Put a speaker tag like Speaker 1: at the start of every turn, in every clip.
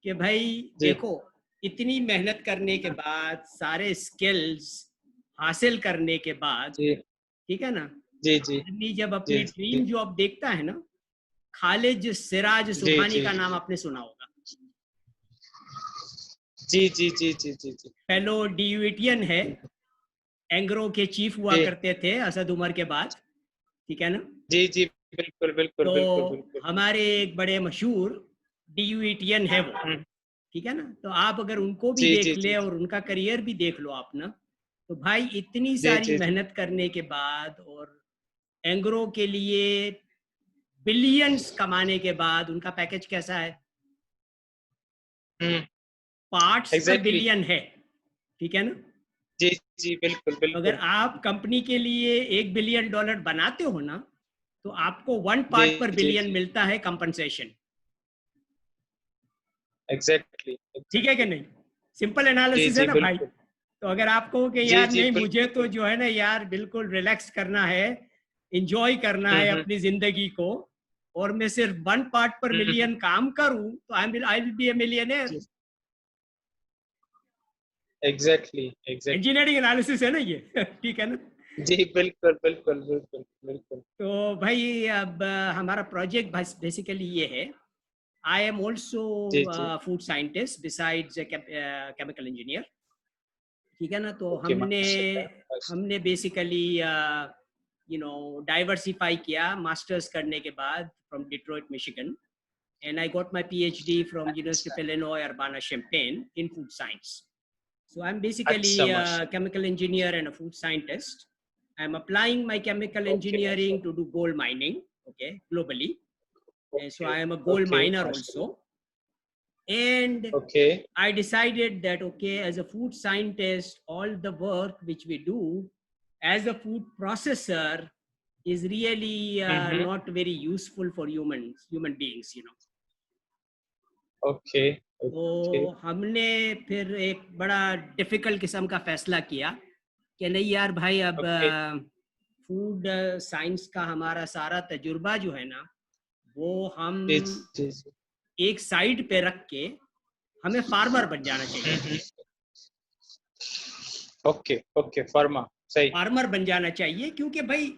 Speaker 1: कि भाई
Speaker 2: जी
Speaker 1: देखो, इतनी मेहनत करने के बाद, सारे स्किल्स हासिल करने के बाद,
Speaker 2: जी
Speaker 1: ठीक है ना,
Speaker 2: जी जी
Speaker 1: आदमी जब
Speaker 2: जी
Speaker 1: अपनी
Speaker 2: जी
Speaker 1: ड्रीम जॉब देखता है ना, खालिद सिराज
Speaker 2: जी
Speaker 1: सुबहानी
Speaker 2: जी
Speaker 1: का नाम आपने सुना होगा।
Speaker 2: जी जी जी जी जी जी
Speaker 1: फेलो DUETian है, एंग्रो के चीफ हुआ
Speaker 2: जी
Speaker 1: करते थे असद उमर के बाद, ठीक है ना।
Speaker 2: जी जी बिल्कुल बिल्कुल
Speaker 1: तो
Speaker 2: बिल्कुल बिल्कुल।
Speaker 1: हमारे एक बड़े मशहूर DUETian है वो,
Speaker 2: हम्म,
Speaker 1: ठीक है ना। तो आप अगर उनको भी
Speaker 2: जी जी
Speaker 1: देख
Speaker 2: जी
Speaker 1: ले और उनका करियर भी देख लो आप ना, तो भाई इतनी
Speaker 2: जी
Speaker 1: सारी
Speaker 2: जी जी
Speaker 1: मेहनत करने के बाद और एंग्रो के लिए बिलियंस कमाने के बाद उनका पैकेज कैसा है?
Speaker 2: हम्म
Speaker 1: पार्ट्स पर
Speaker 2: एग्जैक्टली।
Speaker 1: बिलियन है, ठीक है ना।
Speaker 2: जी जी बिल्कुल
Speaker 1: अगर
Speaker 2: बिल्कुल।
Speaker 1: आप कंपनी के लिए $1 बिलियन बनाते हो ना, तो आपको 1 पार्ट पर
Speaker 2: जी जी
Speaker 1: बिलियन
Speaker 2: जी
Speaker 1: मिलता है कंपनसेशन।
Speaker 2: एग्जैक्टली
Speaker 1: ठीक है कि
Speaker 2: एग्जैक्टली।
Speaker 1: नहीं? सिंपल
Speaker 2: जी
Speaker 1: एनालिसिस है
Speaker 2: जी
Speaker 1: ना भाई।
Speaker 2: बिल्कुल।
Speaker 1: तो अगर आप कहो कि
Speaker 2: जी
Speaker 1: यार
Speaker 2: जी
Speaker 1: नहीं, मुझे
Speaker 2: बिल्कुल
Speaker 1: तो
Speaker 2: बिल्कुल।
Speaker 1: जो है ना यार बिल्कुल रिलैक्स करना है, इंजॉय करना है
Speaker 2: हम्म
Speaker 1: अपनी जिंदगी को, और मैं सिर्फ 1 पार्ट पर
Speaker 2: हम्म,
Speaker 1: मिलियन काम करूं, तो I will be a millionaire.
Speaker 2: जी एग्जैक्टली एग्जैक्टली।
Speaker 1: इंजीनियरिंग एनालिसिस है ना ये ठीक है ना।
Speaker 2: जी बिल्कुल बिल्कुल बिल्कुल बिल्कुल।
Speaker 1: तो भाई अब हमारा प्रोजेक्ट बेसिकली ये है। आई एम ऑल्सो
Speaker 2: जी जी
Speaker 1: food scientist besides chemical engineer, ठीक है ना। तो
Speaker 2: ओके
Speaker 1: हमने
Speaker 2: माशाल्लाह माशाल्लाह।
Speaker 1: हमने बेसिकली डाइवर्सिफाई किया मास्टर्स करने के बाद from Detroit Michigan, and I got my PhD from University
Speaker 2: अच्छा
Speaker 1: of Illinois Urbana-Champaign in food science. So I'm basically
Speaker 2: अच्छा
Speaker 1: a
Speaker 2: माशाल्लाह।
Speaker 1: chemical engineer and a food scientist. I'm applying my chemical
Speaker 2: okay
Speaker 1: engineering to
Speaker 2: माशाल्लाह।
Speaker 1: do gold mining, okay, globally. And so
Speaker 2: okay
Speaker 1: I am a gold
Speaker 2: okay
Speaker 1: miner also.
Speaker 2: माशाल्लाह।
Speaker 1: And
Speaker 2: okay
Speaker 1: I decided that, okay, as a food scientist, all the work which we do as a food processor is really not very useful for human beings.
Speaker 2: Okay okay.
Speaker 1: तो हमने फिर एक बड़ा difficult किस्म का फैसला किया कि नहीं यार भाई, अब
Speaker 2: ओके
Speaker 1: फूड साइंस का हमारा सारा तजुर्बा जो है ना, वो हम
Speaker 2: जी जी जी।
Speaker 1: एक साइड पे रख के हमें फार्मर बन जाना चाहिए।
Speaker 2: हम्म, ओके ओके फर्मा सही।
Speaker 1: फार्मर बन जाना चाहिए, क्योंकि भाई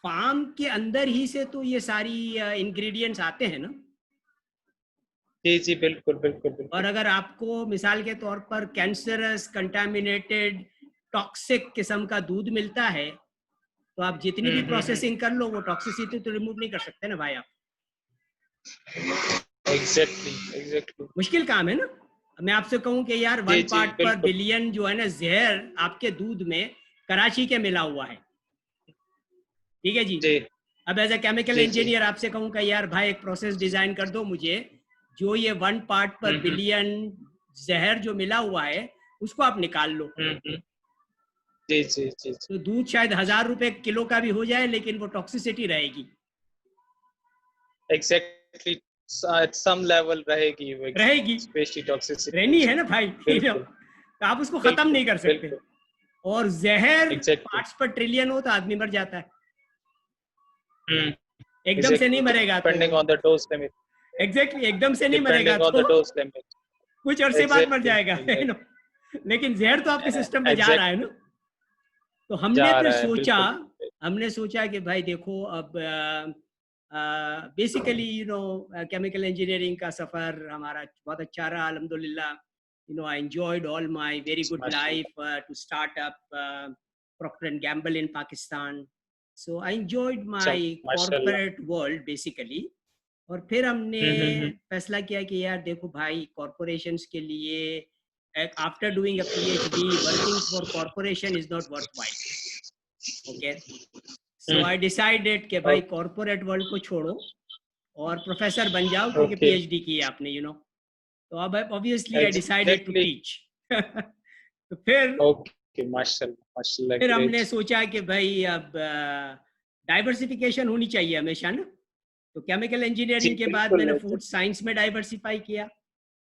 Speaker 1: फार्म के अंदर ही से तो ये सारी इंग्रेडिएंट्स आते हैं ना।
Speaker 2: जी जी बिल्कुल बिल्कुल
Speaker 1: और
Speaker 2: बिल्कुल।
Speaker 1: अगर आपको मिसाल के तौर पर कैंसरस, कंटामिनेटेड, टॉक्सिक किस्म का दूध मिलता है, तो आप जितनी भी
Speaker 2: हम्म।
Speaker 1: प्रोसेसिंग कर लो, वो टॉक्सिसिटी तो रिमूव नहीं कर सकते ना भाई आप।
Speaker 2: Exactly exactly.
Speaker 1: मुश्किल काम है ना। मैं आपसे कहूं कि यार
Speaker 2: जी
Speaker 1: वन
Speaker 2: जी
Speaker 1: पार्ट पर
Speaker 2: बिल्कुल।
Speaker 1: बिलियन जो है ना जहर आपके दूध में कराची के मिला हुआ है, ठीक है जी।
Speaker 2: जी
Speaker 1: अब एज ए केमिकल
Speaker 2: जी जी।
Speaker 1: इंजीनियर आपसे कहूं कि यार भाई एक प्रोसेस डिजाइन कर दो मुझे, जो ये 1 पार्ट पर
Speaker 2: हम्म
Speaker 1: बिलियन जहर जो मिला हुआ है उसको आप निकाल लो,
Speaker 2: हम्म। जी जी जी जी
Speaker 1: तो दूध शायद ₹1000 किलो का भी हो जाए, लेकिन वो टॉक्सिसिटी रहेगी।
Speaker 2: एग्जैक्टली। एट सम लेवल रहेगी वो
Speaker 1: रहेगी,
Speaker 2: स्पेशली टॉक्सिसिटी।
Speaker 1: रहनी है ना भाई
Speaker 2: बिल्कुल
Speaker 1: तो आप उसको खत्म
Speaker 2: बिल्कुल
Speaker 1: नहीं कर सकते।
Speaker 2: बिल्कुल।
Speaker 1: और जहर
Speaker 2: एग्जैक्टली।
Speaker 1: पार्ट्स पर ट्रिलियन हो तो आदमी मर जाता है,
Speaker 2: हम्म
Speaker 1: एकदम से नहीं
Speaker 2: एग्जैक्टली
Speaker 1: मरेगा तो।
Speaker 2: Depending on the dose limit.
Speaker 1: Exactly एकदम से नहीं मरेगा
Speaker 2: डिपेंडिंग ऑन
Speaker 1: तो
Speaker 2: द डोज लिमिट।
Speaker 1: कुछ अरसे बाद मर
Speaker 2: एग्जैक्टली
Speaker 1: जाएगा है ना।
Speaker 2: एग्जैक्टली।
Speaker 1: लेकिन जहर तो आपके सिस्टम में जा रहा है
Speaker 2: एग्जैक्ट
Speaker 1: ना। तो
Speaker 2: जा
Speaker 1: हमने फिर
Speaker 2: रहा है
Speaker 1: सोचा,
Speaker 2: बिल्कुल।
Speaker 1: हमने सोचा कि भाई देखो, अब बेसिकली केमिकल इंजीनियरिंग का सफ़र हमारा बहुत अच्छा रहा अल्हम्दुलिल्लाह। I enjoyed all my very good life
Speaker 2: माशाल्लाह।
Speaker 1: to start up Procter and Gamble in Pakistan. So I enjoyed
Speaker 2: अच्छा
Speaker 1: my
Speaker 2: माशाल्लाह।
Speaker 1: corporate world basically. और फिर हमने
Speaker 2: हम्म।
Speaker 1: फैसला किया कि यार देखो भाई, कॉरपोरेशंस के लिए after doing a PhD working for corporation is not worth while, okay. So I decided कि भाई कॉरपोरेट वर्ल्ड को छोड़ो और प्रोफेसर बन जाओ, क्योंकि
Speaker 2: ओके
Speaker 1: PhD की है आपने, तो अब obviously I decided to
Speaker 2: exactly.
Speaker 1: Teach तो
Speaker 2: ओके माशाल्लाह माशाल्लाह
Speaker 1: फिर हमने
Speaker 2: ग्रेट।
Speaker 1: सोचा कि भाई अब डाइवर्सिफिकेशन होनी चाहिए हमेशा ना। तो केमिकल
Speaker 2: जी
Speaker 1: इंजीनियरिंग के बाद
Speaker 2: बिल्कुल
Speaker 1: मैंने फूड
Speaker 2: एग्जैक्टली।
Speaker 1: साइंस में डाइवर्सिफाई किया,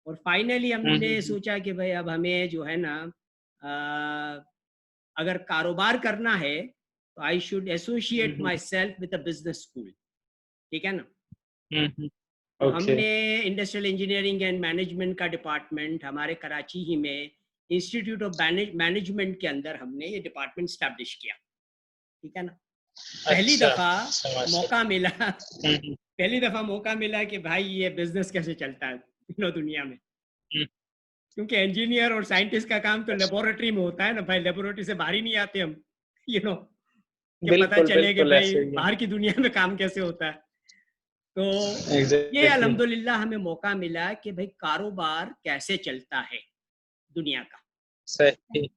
Speaker 1: और फाइनली हमने
Speaker 2: हम्म।
Speaker 1: सोचा कि भाई अब हमें जो है ना, अ, अगर कारोबार करना है तो I should associate
Speaker 2: hmm
Speaker 1: my self with a business school, ठीक है ना।
Speaker 2: हम्म
Speaker 1: तो
Speaker 2: ओके
Speaker 1: हमने इंडस्ट्रियल इंजीनियरिंग एंड मैनेजमेंट का डिपार्टमेंट हमारे कराची ही में इंस्टीट्यूट ऑफ मैनेजमेंट के अंदर हमने ये डिपार्टमेंट स्टैब्लिश किया, ठीक है ना। पहली
Speaker 2: अच्छा
Speaker 1: दफा
Speaker 2: समझ
Speaker 1: मौका मिला
Speaker 2: हम्म,
Speaker 1: पहली दफा मौका मिला कि भाई ये बिजनेस कैसे चलता है दुनिया में,
Speaker 2: हम्म,
Speaker 1: क्योंकि इंजीनियर और साइंटिस्ट का काम तो
Speaker 2: अच्छा,
Speaker 1: लेबोरेटरी में होता है ना भाई, लेबोरेटरी से बाहर ही नहीं आते हम, यू नो कि पता
Speaker 2: बिल्कुल
Speaker 1: चले कि
Speaker 2: बिल्कुल
Speaker 1: भाई
Speaker 2: ऐसे ही है
Speaker 1: बाहर की दुनिया में काम कैसे होता है। तो ये
Speaker 2: एग्जैक्टली
Speaker 1: अल्हम्दुलिल्लाह हमें मौका मिला कि भाई कारोबार कैसे चलता है दुनिया का।
Speaker 2: सही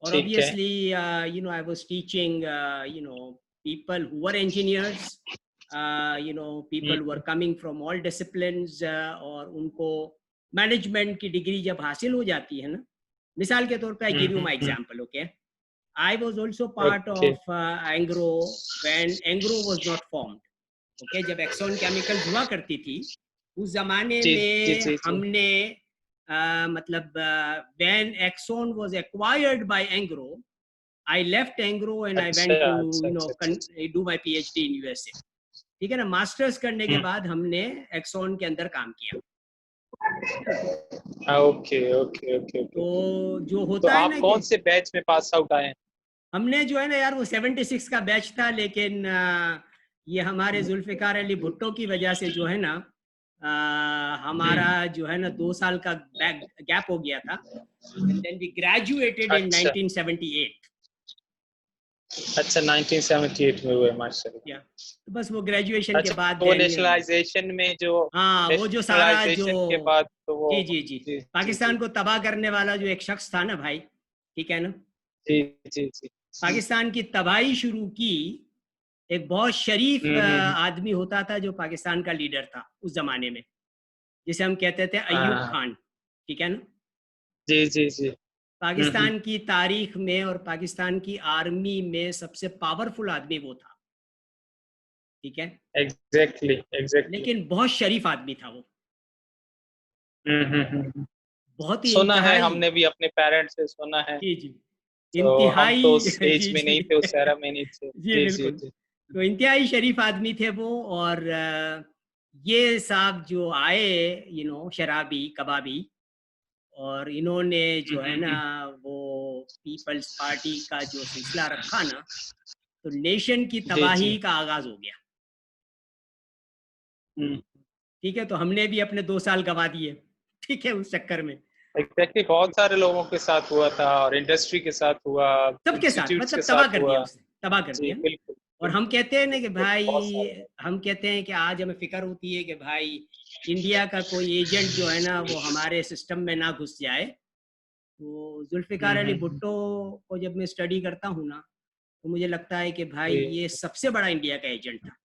Speaker 1: और
Speaker 2: ठीक है
Speaker 1: obviously I was teaching people who were engineers, people who
Speaker 2: hmm,
Speaker 1: are coming from all disciplines, और उनको मैनेजमेंट की डिग्री जब हासिल हो जाती है ना, मिसाल के तौर पे I give you my example, okay. I was also part
Speaker 2: okay
Speaker 1: of Engro when Engro was not formed, okay. जब एक्सॉन केमिकल्स हुआ करती थी उस जमाने
Speaker 2: जी जी
Speaker 1: में
Speaker 2: जी जी
Speaker 1: हमने मतलब when Exxon was acquired by Engro, I left Angro and I
Speaker 2: अच्छा
Speaker 1: went to
Speaker 2: अच्छा अच्छा अच्छा
Speaker 1: do my PhD in USA, ठीक है ना। मास्टर्स करने के
Speaker 2: हम्म,
Speaker 1: बाद हमने एक्सॉन के अंदर काम किया, ठीक है ना।
Speaker 2: हाँ ओके ओके ओके ओके
Speaker 1: तो जो
Speaker 2: तो
Speaker 1: होता है
Speaker 2: आप
Speaker 1: ना कि
Speaker 2: कौन से बैच में पास आउट आए हैं
Speaker 1: हमने जो है ना यार वो 76 का बैच था, लेकिन ये हमारे जुल्फिकार अली भुट्टो की वजह से जो है ना हमारा जो है ना 2 साल का गैप हो गया था, and then we graduated in
Speaker 2: अच्छा
Speaker 1: 1978।
Speaker 2: अच्छा 1978 में हुए माशाल्लाह
Speaker 1: या तो बस वो ग्रेजुएशन के
Speaker 2: अच्छा
Speaker 1: बाद
Speaker 2: वो
Speaker 1: देन
Speaker 2: नेशनलाइजेशन में जो
Speaker 1: हाँ वो जो सारा जो
Speaker 2: नेशनलाइजेशन के बाद तो वो
Speaker 1: जी जी जी
Speaker 2: जी जी जी
Speaker 1: पाकिस्तान को तबाह करने वाला जो एक शख्स था ना भाई, ठीक है ना।
Speaker 2: जी जी जी जी
Speaker 1: पाकिस्तान की तबाही शुरू की एक बहुत शरीफ
Speaker 2: हम्म
Speaker 1: आदमी होता था जो पाकिस्तान का लीडर था उस जमाने में, जिसे हम कहते थे अयूब
Speaker 2: हाँ
Speaker 1: खान, ठीक है ना।
Speaker 2: जी जी जी हम्म
Speaker 1: पाकिस्तान की तारीख में और पाकिस्तान की आर्मी में सबसे पावरफुल आदमी वो था, ठीक है।
Speaker 2: एग्जैक्टली एग्जैक्टली
Speaker 1: लेकिन बहुत शरीफ आदमी था वो,
Speaker 2: हम्म।
Speaker 1: बहुत ही
Speaker 2: सुना है
Speaker 1: इंतहाई।
Speaker 2: हमने भी अपने पेरेंट्स से सुना है
Speaker 1: जी जी
Speaker 2: तो हम तो
Speaker 1: इंतहाई
Speaker 2: उस एज
Speaker 1: जी
Speaker 2: में नहीं
Speaker 1: जी
Speaker 2: थे उस एरा में नहीं थे
Speaker 1: जी
Speaker 2: जी जी
Speaker 1: बिल्कुल।
Speaker 2: जी
Speaker 1: तो इंतहाई शरीफ आदमी थे वो, और ये साहब जो आए शराबी कबाबी, और इन्होंने जो है ना
Speaker 2: हम्म
Speaker 1: वो पीपल्स पार्टी का जो सिलसिला रखा ना, तो नेशन की
Speaker 2: जी जी
Speaker 1: तबाही का आगाज हो गया,
Speaker 2: हम्म
Speaker 1: ठीक है। तो हमने भी अपने 2 साल गवा दिए, ठीक है, उस चक्कर में।
Speaker 2: एग्जैक्टली बहुत सारे लोगों के साथ हुआ था और इंडस्ट्री के साथ हुआ
Speaker 1: सबके साथ
Speaker 2: इंस्टीट्यूट्स के
Speaker 1: मतलब तबाह
Speaker 2: साथ
Speaker 1: कर दिया
Speaker 2: हुआ
Speaker 1: उसने, तबाह कर
Speaker 2: जी
Speaker 1: दिया।
Speaker 2: बिल्कुल
Speaker 1: और
Speaker 2: बिल्कुल
Speaker 1: हम कहते हैं ना कि
Speaker 2: बिल्कुल
Speaker 1: भाई,
Speaker 2: बहुत सारे
Speaker 1: हम कहते हैं कि आज हमें फिक्र होती है कि भाई इंडिया का कोई एजेंट जो है ना वो हमारे सिस्टम में ना घुस जाए। तो जुल्फ़िकार अली
Speaker 2: हम्म
Speaker 1: भुट्टो को जब मैं स्टडी करता हूँ ना, तो मुझे लगता है कि भाई
Speaker 2: जी
Speaker 1: ये सबसे बड़ा इंडिया का एजेंट था।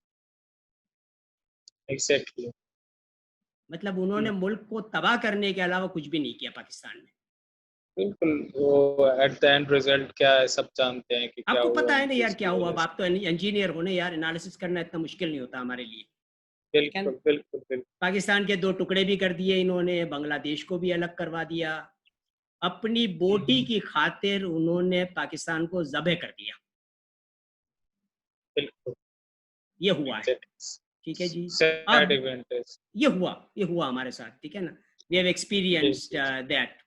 Speaker 2: एग्जैक्टली
Speaker 1: मतलब उन्होंने मुल्क को तबाह करने के अलावा कुछ भी नहीं किया पाकिस्तान में।
Speaker 2: बिल्कुल वो एट द एंड रिजल्ट क्या है सब जानते हैं कि क्या
Speaker 1: आपको
Speaker 2: हुआ
Speaker 1: पता है ना
Speaker 2: उनकी
Speaker 1: यार क्या
Speaker 2: उसकी
Speaker 1: हुआ,
Speaker 2: वजह
Speaker 1: अब
Speaker 2: से
Speaker 1: आप तो इंजीनियर हो ना यार, एनालिसिस करना इतना मुश्किल नहीं होता हमारे लिए, ठीक है ना।
Speaker 2: बिल्कुल बिल्कुल बिल्कुल
Speaker 1: पाकिस्तान के 2 टुकड़े भी कर दिए इन्होंने, बांग्लादेश को भी अलग करवा दिया, अपनी बोटी
Speaker 2: हम्म,
Speaker 1: की खातिर उन्होंने पाकिस्तान को ज़बह कर दिया।
Speaker 2: बिल्कुल
Speaker 1: ये हुआ है, ठीक है जी।
Speaker 2: सैड
Speaker 1: अब
Speaker 2: इवेंट है
Speaker 1: ये हुआ हमारे साथ, ठीक है ना। वी हैव
Speaker 2: जी
Speaker 1: एक्सपीरियंस्ड
Speaker 2: जी जी
Speaker 1: दैट।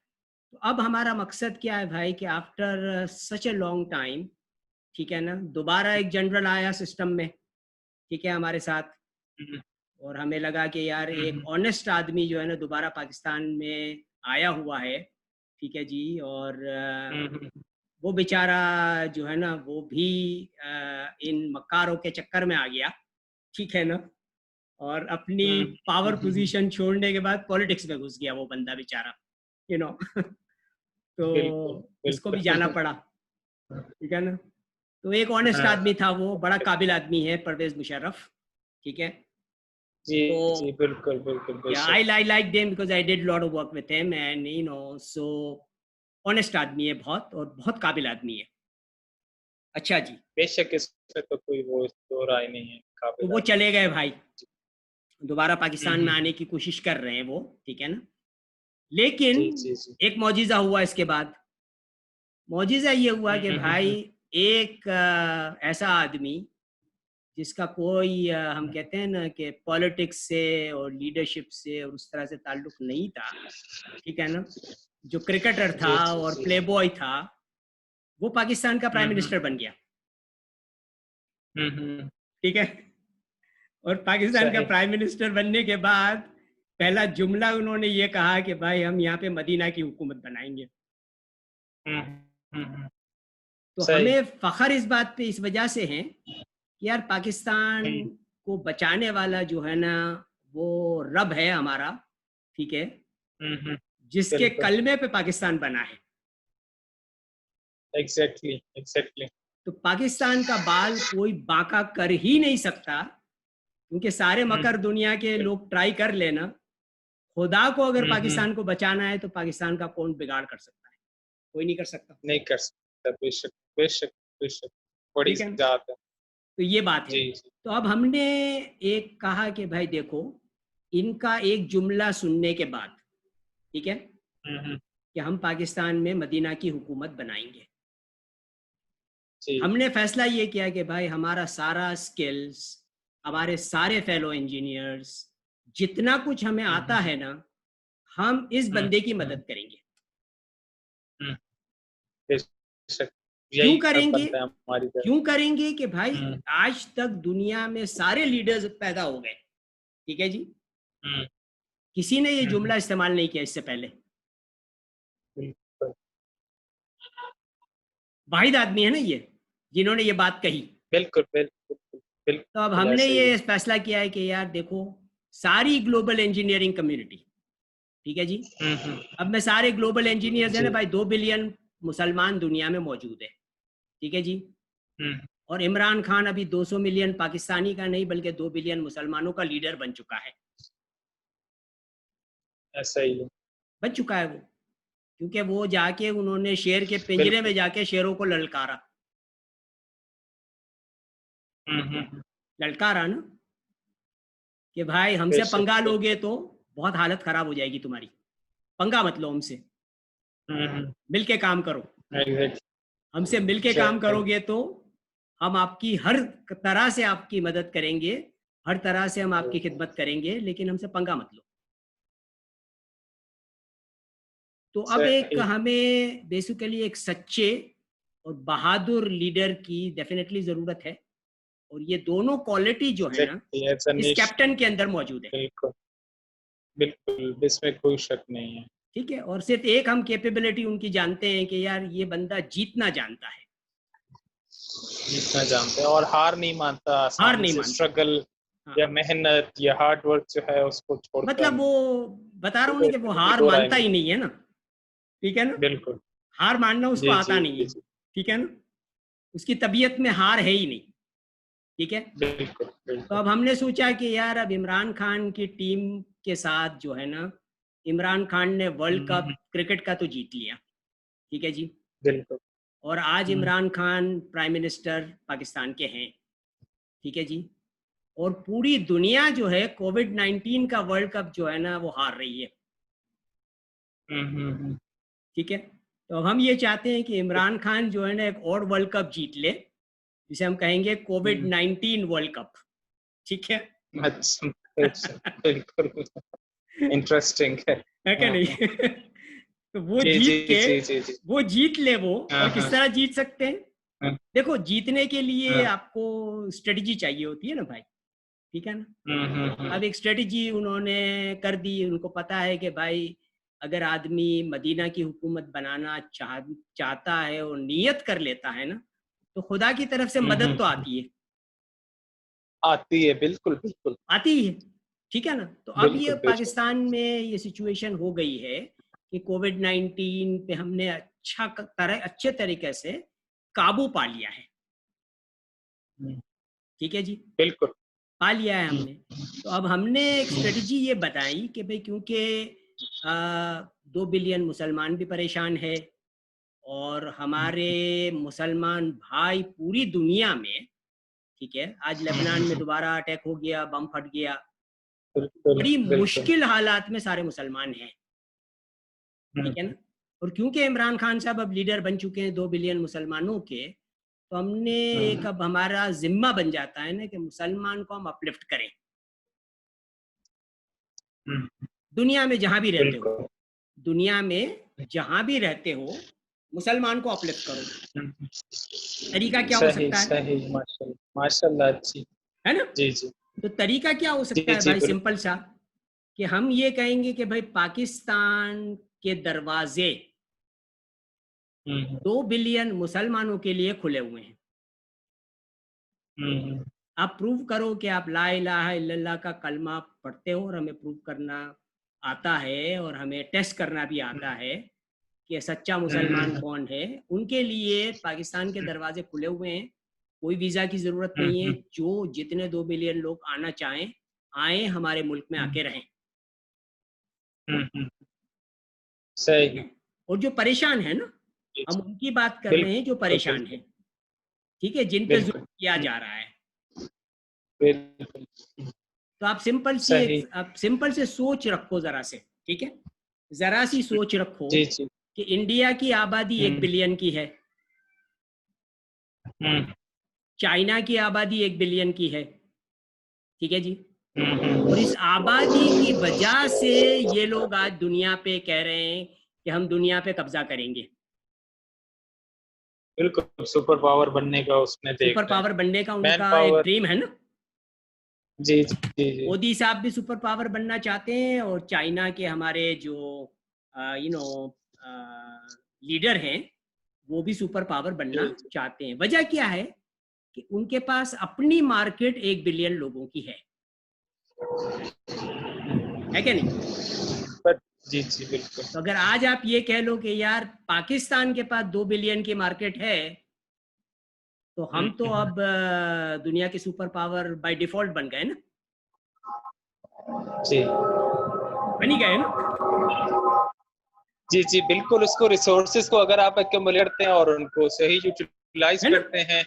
Speaker 1: तो अब हमारा मकसद क्या है भाई कि after such a long time, ठीक है ना, दोबारा एक जनरल आया सिस्टम में, ठीक है, हमारे साथ।
Speaker 2: हम्म,
Speaker 1: और हमें लगा कि यार एक
Speaker 2: हम्म,
Speaker 1: ऑनेस्ट आदमी जो है ना दोबारा पाकिस्तान में आया हुआ है, ठीक है जी। और
Speaker 2: हम्म,
Speaker 1: वो बेचारा जो है ना वो भी इन मक्कारों के चक्कर में आ गया, ठीक है ना। और अपनी
Speaker 2: हम्म,
Speaker 1: पावर
Speaker 2: हम्म,
Speaker 1: पोजीशन छोड़ने के बाद पॉलिटिक्स में घुस गया वो बंदा बेचारा, यू नो तो
Speaker 2: बिल्कुल
Speaker 1: उसको भी
Speaker 2: बिल्कुल
Speaker 1: जाना पड़ा, ठीक है ना। तो एक ऑनेस्ट
Speaker 2: हाँ,
Speaker 1: आदमी था वो, बड़ा काबिल आदमी है, परवेज मुशर्रफ, ठीक है।
Speaker 2: जी
Speaker 1: तो
Speaker 2: जी बिल्कुल बिल्कुल
Speaker 1: yeah,
Speaker 2: बेशक
Speaker 1: I like them because I did a lot of work with him, and so honest आदमी है बहुत, और बहुत काबिल आदमी है। अच्छा जी।
Speaker 2: बेशक इसमें तो कोई वो दो राय नहीं है
Speaker 1: तो
Speaker 2: काबिल
Speaker 1: वो
Speaker 2: आदमी
Speaker 1: चले गए भाई, दोबारा पाकिस्तान में आने
Speaker 2: हम्म,
Speaker 1: की कोशिश कर रहे हैं वो, ठीक है ना। लेकिन
Speaker 2: जी जी जी
Speaker 1: एक मौजिज़ा हुआ इसके बाद। मौजिज़ा ये हुआ कि भाई
Speaker 2: हम्म,
Speaker 1: एक ऐसा आदमी जिसका कोई हम कहते हैं ना कि पॉलिटिक्स से और लीडरशिप से और उस तरह से ताल्लुक नहीं था, ठीक है ना, जो क्रिकेटर था
Speaker 2: जी
Speaker 1: और
Speaker 2: जी।
Speaker 1: प्लेबॉय था, वो पाकिस्तान का प्राइम
Speaker 2: हम्म
Speaker 1: मिनिस्टर बन गया,
Speaker 2: हम्म।
Speaker 1: ठीक है। और पाकिस्तान का
Speaker 2: सही।
Speaker 1: प्राइम मिनिस्टर बनने के बाद पहला जुमला उन्होंने ये कहा कि भाई हम यहाँ पे मदीना की हुकूमत बनाएंगे।
Speaker 2: हम्म हम्म।
Speaker 1: तो
Speaker 2: सही।
Speaker 1: हमें फख्र इस बात पे इस वजह से है कि यार पाकिस्तान
Speaker 2: हम्म
Speaker 1: को बचाने वाला जो है ना वो रब है हमारा, ठीक है,
Speaker 2: हम्म।
Speaker 1: जिसके
Speaker 2: बिल्कुल।
Speaker 1: कलमे पे पाकिस्तान बना है।
Speaker 2: Exactly exactly.
Speaker 1: तो पाकिस्तान का बाल कोई बांका कर ही नहीं सकता, क्योंकि सारे मकर दुनिया के लोग ट्राई कर लेना, खुदा को अगर
Speaker 2: हम्म।
Speaker 1: पाकिस्तान को बचाना है तो पाकिस्तान का कौन बिगाड़ कर सकता है? कोई नहीं कर सकता,
Speaker 2: नहीं कर सकता, बेशक बेशक बेशक। बड़ी
Speaker 1: ठीक है।
Speaker 2: बात है।
Speaker 1: तो ये बात है।
Speaker 2: जी जी।
Speaker 1: तो अब हमने एक कहा कि भाई देखो, इनका एक जुमला सुनने के बाद, ठीक है,
Speaker 2: हम्म।
Speaker 1: कि हम पाकिस्तान में मदीना की हुकूमत बनाएंगे,
Speaker 2: जी।
Speaker 1: हमने फैसला ये किया कि भाई हमारा सारा स्किल्स, हमारे सारे फेलो इंजीनियर्स, जितना कुछ हमें आता
Speaker 2: हम्म
Speaker 1: है ना, हम इस
Speaker 2: हम्म
Speaker 1: बंदे की
Speaker 2: हम्म
Speaker 1: मदद करेंगे।
Speaker 2: हम्म। बेशक।
Speaker 1: क्यों
Speaker 2: यही
Speaker 1: करेंगे?
Speaker 2: बनता है हमारी तरफ।
Speaker 1: क्यों करेंगे कि भाई
Speaker 2: हम्म
Speaker 1: आज तक दुनिया में सारे लीडर्स पैदा हो गए, ठीक है जी,
Speaker 2: हम्म
Speaker 1: किसी ने ये
Speaker 2: हम्म।
Speaker 1: जुमला इस्तेमाल नहीं किया इससे पहले।
Speaker 2: बिल्कुल
Speaker 1: वाहिद आदमी है ना ये जिन्होंने ये बात कही।
Speaker 2: बिल्कुल बिल्कुल
Speaker 1: तो अब
Speaker 2: बिल्कुल
Speaker 1: हमने
Speaker 2: ऐसे ही है।
Speaker 1: ये फैसला किया है कि यार देखो, सारी ग्लोबल इंजीनियरिंग कम्युनिटी, ठीक है जी,
Speaker 2: हम्म।
Speaker 1: अब मैं सारे ग्लोबल इंजीनियर्स हैं ना
Speaker 2: जी।
Speaker 1: भाई, 2 बिलियन मुसलमान दुनिया में मौजूद है, ठीक है जी,
Speaker 2: हम्म।
Speaker 1: और इमरान खान अभी 200 मिलियन पाकिस्तानी का नहीं बल्कि 2 बिलियन मुसलमानों का लीडर बन चुका है,
Speaker 2: ऐसा ही है।
Speaker 1: बन चुका है वो, क्योंकि वो जाके उन्होंने शेर के पिंजरे
Speaker 2: बिल्कुल।
Speaker 1: में जाके शेरों को ललकारा,
Speaker 2: हम्म।
Speaker 1: ललकारा ना, कि भाई हमसे
Speaker 2: बेशक
Speaker 1: पंगा
Speaker 2: बिल्कुल।
Speaker 1: लोगे तो बहुत हालत खराब हो जाएगी तुम्हारी, पंगा मत लो हमसे,
Speaker 2: हम्म।
Speaker 1: मिलके काम करो,
Speaker 2: एग्जैक्ट।
Speaker 1: हमसे मिलके काम
Speaker 2: सही।
Speaker 1: करोगे तो हम आपकी हर तरह से आपकी मदद करेंगे, हर तरह से हम आपकी खिदमत करेंगे, लेकिन हमसे पंगा मत लो। तो अब एक
Speaker 2: सही।
Speaker 1: हमें बेसिकली एक सच्चे और बहादुर लीडर की डेफिनेटली ज़रूरत है, और ये दोनों क्वालिटी जो है ना
Speaker 2: एग्जैक्टली एज अ
Speaker 1: इस
Speaker 2: नेशन।
Speaker 1: कैप्टन के अंदर मौजूद है,
Speaker 2: बिल्कुल बिल्कुल, इसमें कोई शक नहीं है।
Speaker 1: ठीक है। और सिर्फ एक हम कैपेबिलिटी उनकी जानते हैं कि यार ये बंदा जीतना जानता है,
Speaker 2: जीतना जानते हैं और हार नहीं मानता
Speaker 1: हार
Speaker 2: आसानी
Speaker 1: नहीं
Speaker 2: से।
Speaker 1: मानता।
Speaker 2: स्ट्रगल
Speaker 1: हाँ,
Speaker 2: या मेहनत या हार्ड वर्क जो है उसको छोड़ता
Speaker 1: मतलब वो
Speaker 2: नहीं।
Speaker 1: बता रहा हूँ
Speaker 2: तो
Speaker 1: ना कि वो
Speaker 2: इसमें कोई
Speaker 1: हार
Speaker 2: दो राय
Speaker 1: मानता
Speaker 2: नहीं।
Speaker 1: ही नहीं है ना, ठीक है ना,
Speaker 2: बिल्कुल।
Speaker 1: हार मानना उसको
Speaker 2: जी
Speaker 1: आता
Speaker 2: जी
Speaker 1: नहीं है,
Speaker 2: जी।
Speaker 1: ठीक है ना, उसकी तबीयत में हार है ही नहीं, ठीक है।
Speaker 2: बिल्कुल
Speaker 1: तो
Speaker 2: बिल्कुल।
Speaker 1: अब हमने सोचा कि यार अब इमरान खान की टीम के साथ जो है ना, इमरान खान ने वर्ल्ड कप
Speaker 2: हम्म।
Speaker 1: क्रिकेट का तो जीत लिया, ठीक है जी,
Speaker 2: बिल्कुल।
Speaker 1: और आज
Speaker 2: हम्म
Speaker 1: इमरान खान प्राइम मिनिस्टर पाकिस्तान के हैं, ठीक है जी, और पूरी दुनिया जो है कोविड-19 का वर्ल्ड कप जो है ना वो हार रही है,
Speaker 2: हम्म।
Speaker 1: ठीक है। तो अब हम ये चाहते हैं कि इमरान खान जो है ना एक और वर्ल्ड कप जीत ले, जिसे हम कहेंगे
Speaker 2: हम्म।
Speaker 1: कोविड-19 वर्ल्ड कप, ठीक है।
Speaker 2: अच्छा अच्छा, बिल्कुल इंटरेस्टिंग है।
Speaker 1: है क्या
Speaker 2: हाँ हाँ।
Speaker 1: नहीं? तो वो
Speaker 2: जी जी
Speaker 1: जीत के,
Speaker 2: जी जी जी।
Speaker 1: वो जीत ले वो,
Speaker 2: हाँ
Speaker 1: और किस
Speaker 2: हाँ
Speaker 1: तरह जीत सकते हैं?
Speaker 2: हाँ
Speaker 1: देखो, जीतने के लिए
Speaker 2: हाँ।
Speaker 1: आपको स्ट्रेटजी चाहिए होती है ना भाई, ठीक है ना।
Speaker 2: हम्म।
Speaker 1: अब एक स्ट्रेटजी उन्होंने कर दी, उनको पता है कि भाई अगर आदमी मदीना की हुकूमत बनाना चाहता है और नीयत कर लेता है ना, तो खुदा की तरफ से मदद तो
Speaker 2: हम्म।
Speaker 1: आती है,
Speaker 2: आती है, बिल्कुल बिल्कुल
Speaker 1: आती ही है, ठीक है ना। तो अब ये
Speaker 2: बिल्कुल बेशक।
Speaker 1: पाकिस्तान में ये सिचुएशन हो गई है कि कोविड-19 पे हमने अच्छे तरीके से काबू पा लिया है,
Speaker 2: हम्म,
Speaker 1: ठीक है जी,
Speaker 2: बिल्कुल।
Speaker 1: पा लिया है
Speaker 2: हम्म
Speaker 1: हमने। तो अब हमने एक स्ट्रेटजी ये बताई कि भाई क्योंकि 2 बिलियन मुसलमान भी परेशान है, और हमारे मुसलमान भाई पूरी दुनिया में, ठीक है, आज लेबनान में दोबारा अटैक हो गया, बम फट गया,
Speaker 2: बिल्कुल
Speaker 1: बड़ी
Speaker 2: बिल्कुल।
Speaker 1: मुश्किल हालात में सारे मुसलमान हैं, ठीक है ना। और क्योंकि इमरान खान साहब अब लीडर बन चुके हैं 2 बिलियन मुसलमानों के, तो हमने एक अब हमारा जिम्मा बन जाता है ना कि मुसलमान को हम अपलिफ्ट करें, दुनिया में जहां भी रहते हो,
Speaker 2: बिल्कुल
Speaker 1: दुनिया में जहां भी रहते हो मुसलमान को अपलिफ्ट करो। तरीका क्या हो
Speaker 2: सही
Speaker 1: सकता है
Speaker 2: सही, माशाल्लाह माशाल्लाह, अच्छी।
Speaker 1: है ना?
Speaker 2: जी जी
Speaker 1: तो तरीका क्या हो सकता
Speaker 2: जी
Speaker 1: है
Speaker 2: जी
Speaker 1: भाई?
Speaker 2: बिल्कुल।
Speaker 1: सिंपल सा, कि हम ये कहेंगे कि भाई पाकिस्तान के दरवाजे
Speaker 2: हम्म
Speaker 1: 2 बिलियन मुसलमानों के लिए खुले हुए हैं।
Speaker 2: हम्म
Speaker 1: आप प्रूव करो कि आप ला इलाहा इल्लल्लाह का कलमा पढ़ते हो, और हमें प्रूव करना आता है और हमें टेस्ट करना भी आता है कि सच्चा मुसलमान कौन है। उनके लिए पाकिस्तान के दरवाजे खुले हुए हैं, कोई वीज़ा की ज़रूरत नहीं है। जो जितने 2 बिलियन लोग आना चाहें आए, हमारे मुल्क में आके रहें। ठीक
Speaker 2: सही।
Speaker 1: है? और जो परेशान है ना,
Speaker 2: जी,
Speaker 1: हम उनकी बात कर रहे हैं जो
Speaker 2: बिल्कुल
Speaker 1: परेशान है,
Speaker 2: बिल्कुल
Speaker 1: ठीक है, जिन पे
Speaker 2: बिल्कुल।
Speaker 1: जुल्म किया जा रहा है।
Speaker 2: बिल्कुल
Speaker 1: तो आप
Speaker 2: सही।
Speaker 1: सिंपल से सोच रखो जरा से, ठीक है, जरा सी सोच रखो
Speaker 2: जी जी।
Speaker 1: कि इंडिया की आबादी 1 बिलियन की है,
Speaker 2: हम्म
Speaker 1: चाइना की आबादी 1 बिलियन की है, ठीक है जी।
Speaker 2: हम्म।
Speaker 1: और इस आबादी की वजह से ये लोग आज दुनिया पे कह रहे हैं कि हम दुनिया पे कब्जा करेंगे,
Speaker 2: बिल्कुल सुपर पावर बनने का उसमें देख
Speaker 1: सुपर
Speaker 2: रहे हैं।
Speaker 1: पावर बनने का
Speaker 2: मैन
Speaker 1: उनका एक
Speaker 2: पावर।
Speaker 1: ड्रीम है ना।
Speaker 2: जी जी जी जी।
Speaker 1: मोदी साहब भी सुपर पावर बनना चाहते हैं, और चाइना के हमारे जो लीडर हैं वो भी सुपर पावर बनना
Speaker 2: जी,
Speaker 1: चाहते हैं। वजह क्या है कि उनके पास अपनी मार्केट 1 बिलियन लोगों की है क्या नहीं?
Speaker 2: पर जी जी बिल्कुल।
Speaker 1: तो अगर आज आप ये कह लो कि यार पाकिस्तान के पास 2 बिलियन की मार्केट है, तो हम तो
Speaker 2: हम्म,
Speaker 1: अब दुनिया के सुपर पावर बाय डिफॉल्ट बन गए ना,
Speaker 2: जी
Speaker 1: बन ही गए ना।
Speaker 2: जी जी बिल्कुल। उसको रिसोर्सेज को अगर आप एक्यूमुलेट करते हैं और उनको सही यूटिलाइज
Speaker 1: है ना?
Speaker 2: करते हैं,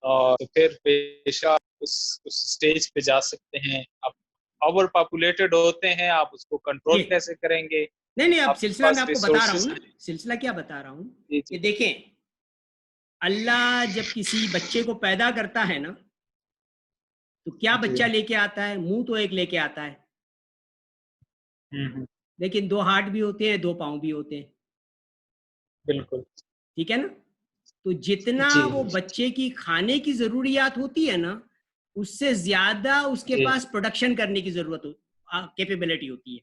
Speaker 2: और तो फिर बेशक उस स्टेज पे जा सकते हैं। आप ओवर पॉपुलेटेड होते हैं, आप उसको
Speaker 1: जी,
Speaker 2: कंट्रोल कैसे करेंगे?
Speaker 1: नहीं नहीं, अब
Speaker 2: आपके
Speaker 1: सिलसिला मैं
Speaker 2: पास
Speaker 1: आपको बता रहा हूँ
Speaker 2: रिसोर्सेज
Speaker 1: ना,
Speaker 2: हैं।
Speaker 1: सिलसिला क्या बता रहा हूँ
Speaker 2: जी
Speaker 1: कि
Speaker 2: जी।
Speaker 1: देखें, अल्लाह जब किसी बच्चे को पैदा करता है ना, तो क्या
Speaker 2: जी।
Speaker 1: बच्चा लेके आता है? मुंह तो एक लेके आता है,
Speaker 2: हम्म।
Speaker 1: लेकिन 2 हाथ भी होते हैं, 2 पाँव भी होते हैं,
Speaker 2: बिल्कुल।
Speaker 1: ठीक है ना? तो जितना
Speaker 2: जी
Speaker 1: वो बच्चे की खाने की जरूरियात होती है ना, उससे ज्यादा उसके
Speaker 2: जी
Speaker 1: पास प्रोडक्शन करने की जरूरत हो, कैपेबिलिटी होती है।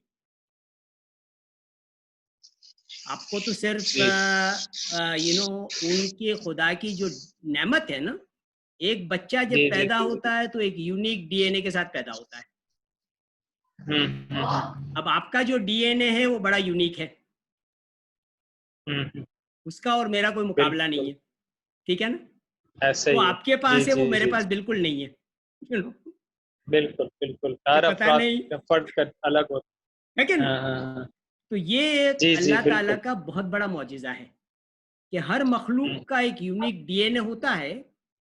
Speaker 1: आपको तो सिर्फ
Speaker 2: जी।
Speaker 1: उनके खुदा की जो नेमत है ना, एक बच्चा जब
Speaker 2: जी जी
Speaker 1: पैदा
Speaker 2: जी।
Speaker 1: होता है तो एक यूनिक डीएनए के साथ पैदा होता है।
Speaker 2: हम्म।
Speaker 1: अब आपका जो डीएनए है वो बड़ा यूनिक है,
Speaker 2: हम्म।
Speaker 1: उसका और मेरा कोई मुकाबला नहीं
Speaker 2: बिल्कुल
Speaker 1: है, ठीक है ना?
Speaker 2: ऐसा
Speaker 1: वो
Speaker 2: ही है।
Speaker 1: आपके
Speaker 2: जी
Speaker 1: पास है, वो
Speaker 2: जी
Speaker 1: मेरे
Speaker 2: जी
Speaker 1: पास
Speaker 2: जी।
Speaker 1: बिल्कुल नहीं है।
Speaker 2: बिल्कुल बिल्कुल,
Speaker 1: ये
Speaker 2: हर
Speaker 1: पता
Speaker 2: अफराद
Speaker 1: नहीं
Speaker 2: का फर्द का अलग होता
Speaker 1: है क्या
Speaker 2: है।
Speaker 1: नहीं?
Speaker 2: हाँ हाँ हाँ।
Speaker 1: तो ये एक
Speaker 2: जी जी
Speaker 1: अल्लाह ताला
Speaker 2: बिल्कुल।
Speaker 1: का बहुत बड़ा मौजिज़ा है कि हर मखलूक
Speaker 2: हम्म
Speaker 1: का एक यूनिक डीएनए होता है,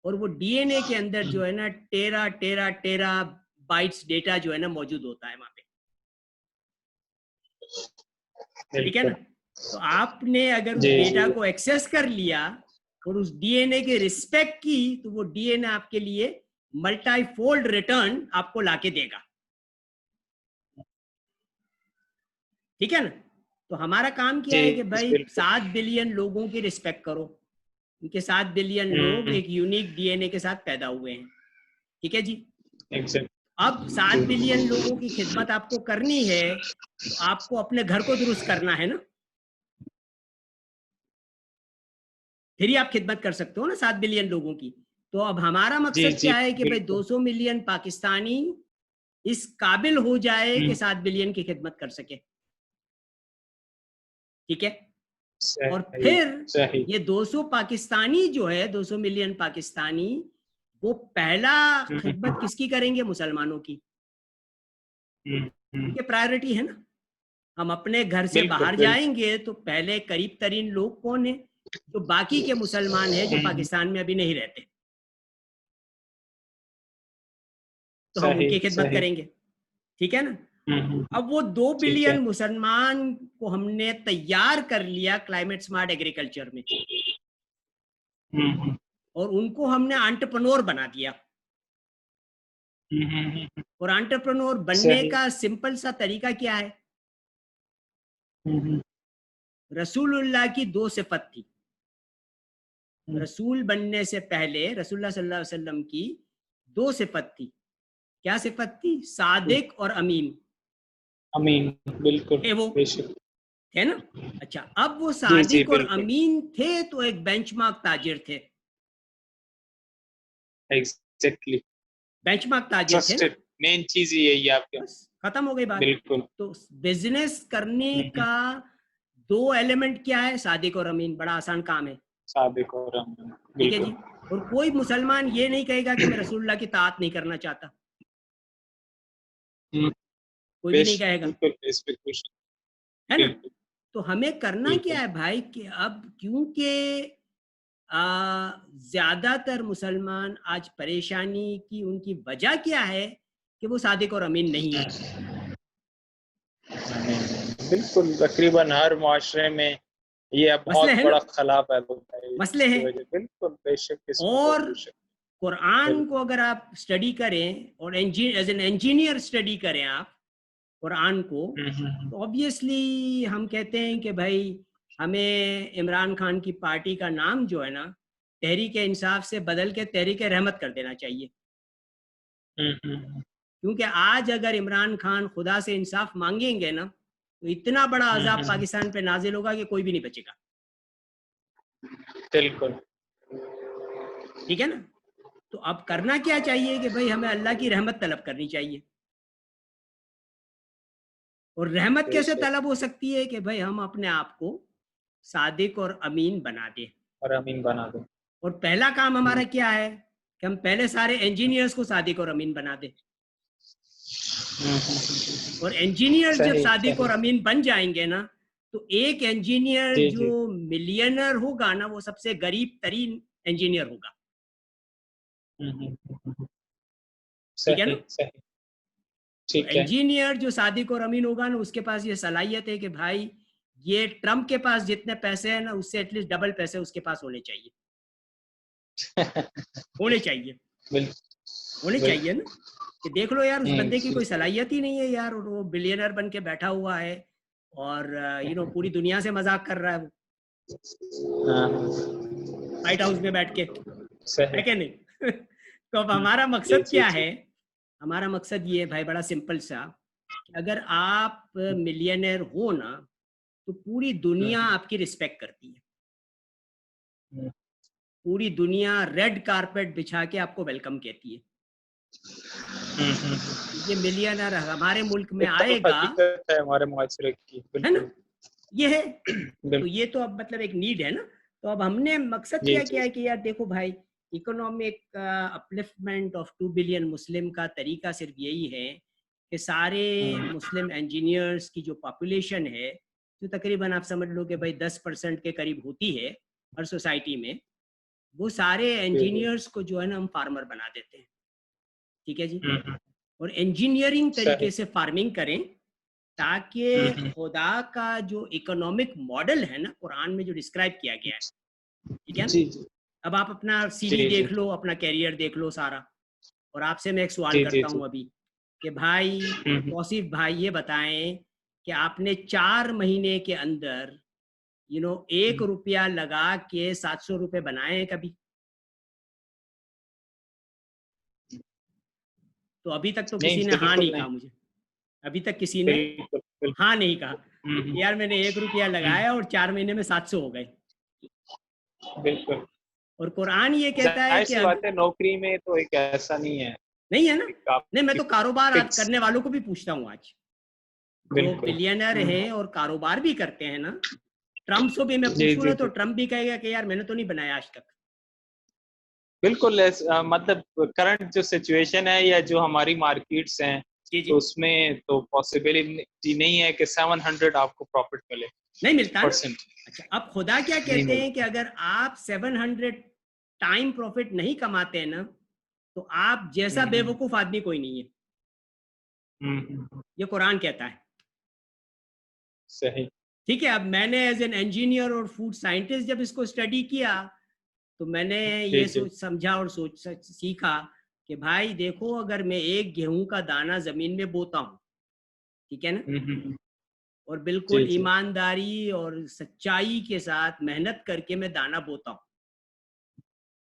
Speaker 1: और वो डीएनए के अंदर जो
Speaker 2: हम्म,
Speaker 1: है ना टेरा टेरा टेरा बाइट्स डेटा जो है ना मौजूद होता है वहां पे, ठीक है ना?
Speaker 2: बिल्कुल।
Speaker 1: तो आपने अगर उस
Speaker 2: जी
Speaker 1: डेटा
Speaker 2: जी।
Speaker 1: को एक्सेस कर लिया और उस डीएनए के रिस्पेक्ट की, तो वो डीएनए आपके लिए मल्टीफोल्ड रिटर्न आपको लाके देगा, ठीक है ना? तो हमारा काम क्या
Speaker 2: जी
Speaker 1: है कि भाई
Speaker 2: बिल्कुल।
Speaker 1: 7 बिलियन लोगों की रिस्पेक्ट करो। उनके 7 बिलियन लोग
Speaker 2: हम्म।
Speaker 1: एक यूनिक डीएनए के साथ पैदा हुए हैं, ठीक है जी।
Speaker 2: एग्जैक्ट।
Speaker 1: अब 7 बिलियन लोगों की खिदमत आपको करनी है, तो आपको अपने घर को दुरुस्त करना है ना, फिर ही आप खिदमत कर सकते हो ना 7 बिलियन लोगों की। तो अब हमारा
Speaker 2: जी
Speaker 1: मकसद
Speaker 2: जी
Speaker 1: क्या है कि भाई
Speaker 2: बिल्कुल।
Speaker 1: 200 मिलियन पाकिस्तानी इस काबिल हो जाए कि
Speaker 2: हम्म।
Speaker 1: 7 बिलियन की खिदमत कर सके, ठीक है? और
Speaker 2: सही
Speaker 1: फिर
Speaker 2: सही।
Speaker 1: ये 200 पाकिस्तानी जो है, 200 मिलियन पाकिस्तानी, वो पहला खिदमत
Speaker 2: हम्म
Speaker 1: किसकी करेंगे? मुसलमानों की।
Speaker 2: हम्म।
Speaker 1: उनके प्रायोरिटी है ना। हम अपने घर से
Speaker 2: बिल्कुल
Speaker 1: बाहर
Speaker 2: बिल्कुल।
Speaker 1: जाएंगे तो पहले करीब तरीन लोग कौन है? जो बाकी के मुसलमान हैं जो
Speaker 2: हम्म,
Speaker 1: पाकिस्तान में अभी नहीं रहते, तो हम
Speaker 2: सही
Speaker 1: उनकी खिदमत
Speaker 2: सही।
Speaker 1: करेंगे, ठीक है ना?
Speaker 2: हम्म।
Speaker 1: अब वो 2
Speaker 2: ठीक है।
Speaker 1: बिलियन मुसलमान को हमने तैयार कर लिया क्लाइमेट स्मार्ट एग्रीकल्चर में।
Speaker 2: हम्म
Speaker 1: और उनको हमने एंटरप्रेन्योर बना दिया। और एंटरप्रेन्योर बनने
Speaker 2: सही।
Speaker 1: का सिंपल सा तरीका क्या है? रसूलुल्लाह की 2 सिफत थी। रसूल बनने से पहले रसूलुल्लाह सल्लल्लाहु अलैहि वसल्लम की 2 सिफत थी। क्या सिफत थी? सादिक और अमीन।
Speaker 2: अमीन, बिल्कुल,
Speaker 1: थे वो,
Speaker 2: बेशक।
Speaker 1: है ना? अच्छा, अब वो
Speaker 2: जी जी
Speaker 1: सादिक और
Speaker 2: बिल्कुल,
Speaker 1: अमीन थे तो एक बेंचमार्क ताजिर थे।
Speaker 2: एग्जैक्टली।
Speaker 1: बेंचमार्क ताजिर थे ना?
Speaker 2: ट्रस्टेड, मेन चीज यही है आपके।
Speaker 1: बस खत्म हो गई बात।
Speaker 2: बिल्कुल।
Speaker 1: तो बिजनेस करने
Speaker 2: हम्म,
Speaker 1: का 2 एलिमेंट क्या है? सादिक और अमीन। बड़ा आसान काम है।
Speaker 2: सादिक और अमीन,
Speaker 1: ठीक है
Speaker 2: बिल्कुल।
Speaker 1: जी। और कोई मुसलमान ये नहीं कहेगा कि मैं रसूलुल्लाह की ताअत नहीं करना चाहता।
Speaker 2: हम्म,
Speaker 1: कोई भी नहीं कहेगा,
Speaker 2: बिल्कुल, इस पे कुछ।
Speaker 1: है ना?
Speaker 2: बिल्कुल
Speaker 1: तो हमें करना क्या
Speaker 2: बिल्कुल।
Speaker 1: है भाई कि अब क्योंकि ज्यादातर मुसलमान आज परेशानी की उनकी वजह क्या है कि वो सादिक और अमीन नहीं है।
Speaker 2: बिल्कुल, तकरीबन हर मुआशरे में ये अब
Speaker 1: मसले
Speaker 2: बहुत
Speaker 1: है ना?
Speaker 2: बड़ा खला पैदा होता है
Speaker 1: मसले
Speaker 2: इसकी
Speaker 1: हैं।
Speaker 2: वजह। बिल्कुल, बेशक, इसमें कोई
Speaker 1: और
Speaker 2: कुछ।
Speaker 1: कुरान को
Speaker 2: बिल्कुल।
Speaker 1: अगर आप स्टडी करें और एज एन इंजीनियर स्टडी करें आप कुरान को, तो ऑब्वियसली हम कहते हैं कि भाई हमें इमरान खान की पार्टी का नाम जो है ना, तहरीक इंसाफ से बदल के तहरीक रहमत कर देना चाहिए। क्योंकि आज अगर इमरान खान खुदा से इंसाफ मांगेंगे ना, तो इतना बड़ा अजाब पाकिस्तान पे नाजिल होगा कि कोई भी नहीं बचेगा।
Speaker 2: बिल्कुल।
Speaker 1: ठीक है ना? तो अब करना क्या चाहिए कि भाई हमें अल्लाह की रहमत तलब करनी चाहिए। और रहमत कैसे
Speaker 2: बेशक।
Speaker 1: तलब हो सकती है कि भाई हम अपने आप को सादिक और अमीन बना दें।
Speaker 2: और अमीन बना दो।
Speaker 1: और पहला काम हमारा क्या है कि हम पहले सारे इंजीनियर्स को सादिक और अमीन बना दें। और इंजीनियर जब
Speaker 2: सही
Speaker 1: सादिक और
Speaker 2: सही।
Speaker 1: अमीन बन जाएंगे ना, तो एक इंजीनियर
Speaker 2: जी जी।
Speaker 1: जो मिलियनर होगा ना, वो सबसे गरीब तरीन इंजीनियर होगा। ठीक है
Speaker 2: सही
Speaker 1: ना?
Speaker 2: सही।
Speaker 1: तो
Speaker 2: ठीक है।
Speaker 1: इंजीनियर जो सादिक और अमीन होगा ना, उसके पास ये सलाहियत है कि भाई ये ट्रम्प के पास जितने पैसे हैं ना, उससे एटलीस्ट डबल पैसे उसके पास होने चाहिए। होने चाहिए। होने चाहिए ना? कि देख लो यार, उस बंदे की कोई सलाहियत ही नहीं है यार, और वो बिलियनर बन के बैठा हुआ है और पूरी दुनिया से मजाक कर रहा है वो, व्हाइट हाउस में बैठ के, है
Speaker 2: सही।
Speaker 1: क्या नहीं? तो अब हमारा
Speaker 2: जी
Speaker 1: मकसद
Speaker 2: जी
Speaker 1: क्या
Speaker 2: जी।
Speaker 1: है? हमारा मकसद ये है भाई, बड़ा सिंपल सा, कि अगर आप मिलियनर हो ना, तो पूरी दुनिया आपकी रिस्पेक्ट करती है। पूरी दुनिया रेड कारपेट बिछा के आपको वेलकम कहती है। ये मिलियनर हमारे मुल्क में
Speaker 2: एक तो
Speaker 1: आएगा,
Speaker 2: हकीकत है हमारे मुआशरे की,
Speaker 1: है ना?
Speaker 2: बिल्कुल।
Speaker 1: ये है। तो
Speaker 2: बिल्कुल।
Speaker 1: ये तो अब मतलब एक नीड है ना। तो अब हमने मकसद
Speaker 2: जी
Speaker 1: क्या
Speaker 2: जी।
Speaker 1: किया है कि यार देखो भाई, इकोनॉमिक अपलिफ्टमेंट ऑफ 2 बिलियन मुस्लिम का तरीका सिर्फ यही है कि सारे मुस्लिम इंजीनियर्स की जो पॉपुलेशन है, जो तकरीबन आप समझ लो कि भाई 10% के करीब होती है हर सोसाइटी में, वो सारे
Speaker 2: जी जी।
Speaker 1: इंजीनियर्स को जो है ना हम फार्मर बना देते हैं। ठीक है जी। और इंजीनियरिंग
Speaker 2: सही।
Speaker 1: तरीके से फार्मिंग करें, ताकि खुदा का जो इकोनॉमिक मॉडल है ना कुरान में जो डिस्क्राइब किया गया है, ठीक है ना?
Speaker 2: जी जी।
Speaker 1: अब आप अपना सीवी
Speaker 2: जी जी।
Speaker 1: देख लो, अपना कैरियर देख लो सारा। और आपसे मैं एक सवाल
Speaker 2: जी जी
Speaker 1: करता
Speaker 2: जी।
Speaker 1: हूं अभी, कि भाई तौसीफ भाई ये बताएं कि आपने 4 महीने के अंदर 1 रुपया लगा के 700 रुपये बनाए हैं कभी? तो अभी तक तो
Speaker 2: नहीं,
Speaker 1: किसी ने हाँ
Speaker 2: बिल्कुल
Speaker 1: नहीं
Speaker 2: नहीं।
Speaker 1: कहा मुझे। अभी तक किसी ने
Speaker 2: बिल्कुल बिल्कुल।
Speaker 1: हाँ नहीं कहा कि यार मैंने 1 रुपया
Speaker 2: हम्म,
Speaker 1: लगाया और 4 महीने में 700 हो गए।
Speaker 2: बिल्कुल।
Speaker 1: और कुरान ये कहता है
Speaker 2: जाहिर
Speaker 1: कि
Speaker 2: सी बात है, नौकरी में तो एक ऐसा नहीं है
Speaker 1: नहीं है ना।
Speaker 2: कि आप
Speaker 1: नहीं, मैं तो कारोबार आज
Speaker 2: फिक्स।
Speaker 1: करने वालों को भी पूछता हूँ आज, जो
Speaker 2: बिल्कुल।
Speaker 1: बिलियनर हैं और कारोबार भी करते हैं ना, ट्रम्प से भी मैं
Speaker 2: जी
Speaker 1: पूछूँ
Speaker 2: जी
Speaker 1: ना, तो
Speaker 2: जी।
Speaker 1: ट्रम्प भी कहेगा कि यार मैंने तो नहीं बनाया आज तक।
Speaker 2: बिल्कुल मतलब करंट जो सिचुएशन है या जो हमारी मार्केट्स हैं,
Speaker 1: जी जी।
Speaker 2: तो उसमें तो पॉसिबिलिटी नहीं है कि 700 आपको प्रॉफिट मिले
Speaker 1: नहीं मिलता ना।
Speaker 2: परसेंट।
Speaker 1: अच्छा, अब खुदा क्या
Speaker 2: नहीं
Speaker 1: कहते हैं कि
Speaker 2: मिलता।
Speaker 1: अगर आप 700 टाइम प्रॉफिट नहीं कमाते हैं ना, तो आप जैसा
Speaker 2: हम्म,
Speaker 1: बेवकूफ आदमी कोई नहीं है।
Speaker 2: हम्म।
Speaker 1: ये कुरान कहता है।
Speaker 2: सही।
Speaker 1: ठीक है। अब मैंने एज एन इंजीनियर और फूड साइंटिस्ट जब इसको स्टडी किया, तो मैंने
Speaker 2: जी
Speaker 1: ये
Speaker 2: जी
Speaker 1: समझा और सीखा कि भाई देखो, अगर मैं एक गेहूं का दाना जमीन में बोता हूँ, ठीक है ना,
Speaker 2: हम्म,
Speaker 1: और
Speaker 2: जी
Speaker 1: बिल्कुल
Speaker 2: जी
Speaker 1: ईमानदारी और सच्चाई के साथ मेहनत करके मैं दाना बोता हूँ,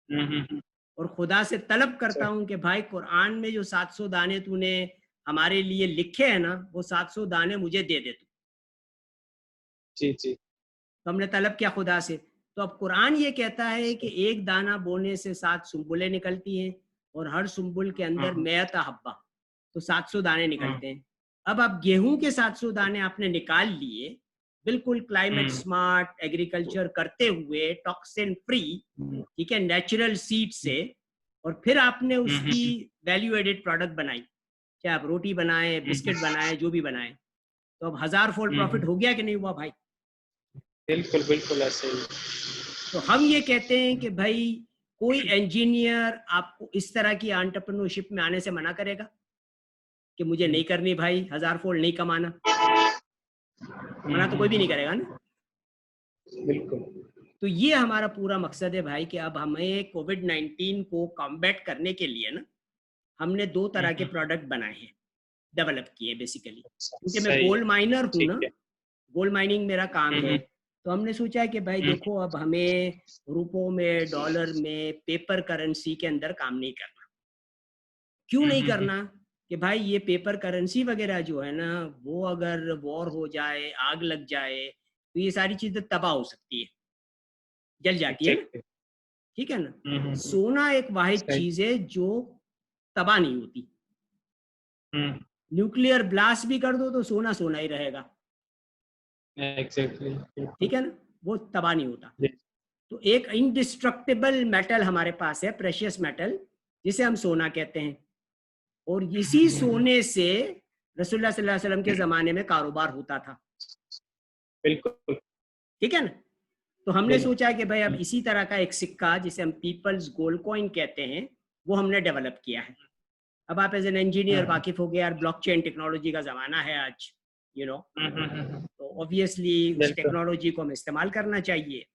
Speaker 2: हम्म,
Speaker 1: और खुदा से तलब करता
Speaker 2: सही
Speaker 1: हूँ कि भाई कुरान में जो 700 दाने तूने हमारे लिए लिखे हैं ना, वो 700 दाने मुझे दे दे तू।
Speaker 2: जी जी
Speaker 1: तो हमने तलब किया खुदा से। तो अब कुरान ये कहता है कि एक दाना बोने से 7 सुम्बुलें निकलती हैं, और हर सुम्बुल के अंदर
Speaker 2: हाँ
Speaker 1: 100 हब्बा, तो 700 दाने
Speaker 2: हाँ
Speaker 1: निकलते हैं। अब आप गेहूं के 700 दाने आपने निकाल लिए, बिल्कुल क्लाइमेट
Speaker 2: हम्म
Speaker 1: स्मार्ट एग्रीकल्चर करते हुए, टॉक्सिन फ्री,
Speaker 2: हम्म
Speaker 1: ठीक है, नेचुरल सीड से, और फिर आपने उसकी
Speaker 2: हम्म
Speaker 1: वैल्यू एडेड प्रोडक्ट बनाई, चाहे आप रोटी बनाए,
Speaker 2: हम्म
Speaker 1: बिस्किट बनाए, जो भी बनाए, तो अब 1000 फोल्ड प्रॉफिट
Speaker 2: हम्म,
Speaker 1: हो गया कि नहीं हुआ भाई?
Speaker 2: बिल्कुल बिल्कुल ऐसे ही
Speaker 1: तो हम ये कहते हैं कि भाई कोई इंजीनियर आपको इस तरह की एंटरप्रेन्योरशिप में आने से मना करेगा कि मुझे नहीं करनी भाई, 1000 फोल्ड नहीं कमाना? मना तो कोई भी नहीं करेगा ना।
Speaker 2: बिल्कुल
Speaker 1: तो ये हमारा पूरा मकसद है भाई कि अब हमें कोविड-19 को कॉम्बैट करने के लिए ना, हमने 2 तरह के
Speaker 2: हम्म,
Speaker 1: प्रोडक्ट बनाए हैं, डेवलप किए बेसिकली, क्योंकि मैं
Speaker 2: सही है
Speaker 1: गोल्ड माइनर हूँ
Speaker 2: ठीक
Speaker 1: ना,
Speaker 2: है
Speaker 1: गोल्ड माइनिंग मेरा काम है।
Speaker 2: हम्म
Speaker 1: तो हमने सोचा कि भाई
Speaker 2: हम्म
Speaker 1: देखो, अब हमें रुपयों में, डॉलर में, पेपर करेंसी के अंदर काम नहीं करना। क्यों नहीं
Speaker 2: हम्म,
Speaker 1: करना? कि भाई ये पेपर करेंसी वगैरह जो है ना, वो अगर वॉर हो जाए, आग लग जाए, तो ये सारी चीजें तबाह हो सकती है, जल जाती है ना,
Speaker 2: एग्जैक्टली
Speaker 1: ठीक है ना।
Speaker 2: हम्म,
Speaker 1: सोना एक वाहिद
Speaker 2: सही
Speaker 1: चीज है जो तबाह नहीं होती।
Speaker 2: हम्म
Speaker 1: न्यूक्लियर ब्लास्ट भी कर दो तो सोना सोना ही रहेगा,
Speaker 2: एग्जैक्टली बिल्कुल
Speaker 1: ठीक है ना, वो तबाह नहीं होता।
Speaker 2: जी
Speaker 1: तो एक इंडिस्ट्रक्टिबल मेटल हमारे पास है, प्रेशियस मेटल, जिसे हम सोना कहते हैं, और इसी सोने से रसूलुल्लाह सल्लल्लाहु अलैहि वसल्लम के जमाने में कारोबार होता था,
Speaker 2: बिल्कुल
Speaker 1: ठीक है ना। तो हमने
Speaker 2: बिल्कुल
Speaker 1: सोचा कि भाई अब इसी तरह का एक सिक्का, जिसे हम पीपल्स गोल्ड कॉइन कहते हैं, वो हमने डेवलप किया है। अब आप एज एन इंजीनियर
Speaker 2: हम्म
Speaker 1: वाकिफ हो गए, यार ब्लॉकचेन टेक्नोलॉजी का जमाना है आज, यू नो,
Speaker 2: हम्म,
Speaker 1: तो ऑब्वियसली उस
Speaker 2: बिल्कुल
Speaker 1: टेक्नोलॉजी को हमें इस्तेमाल करना चाहिए।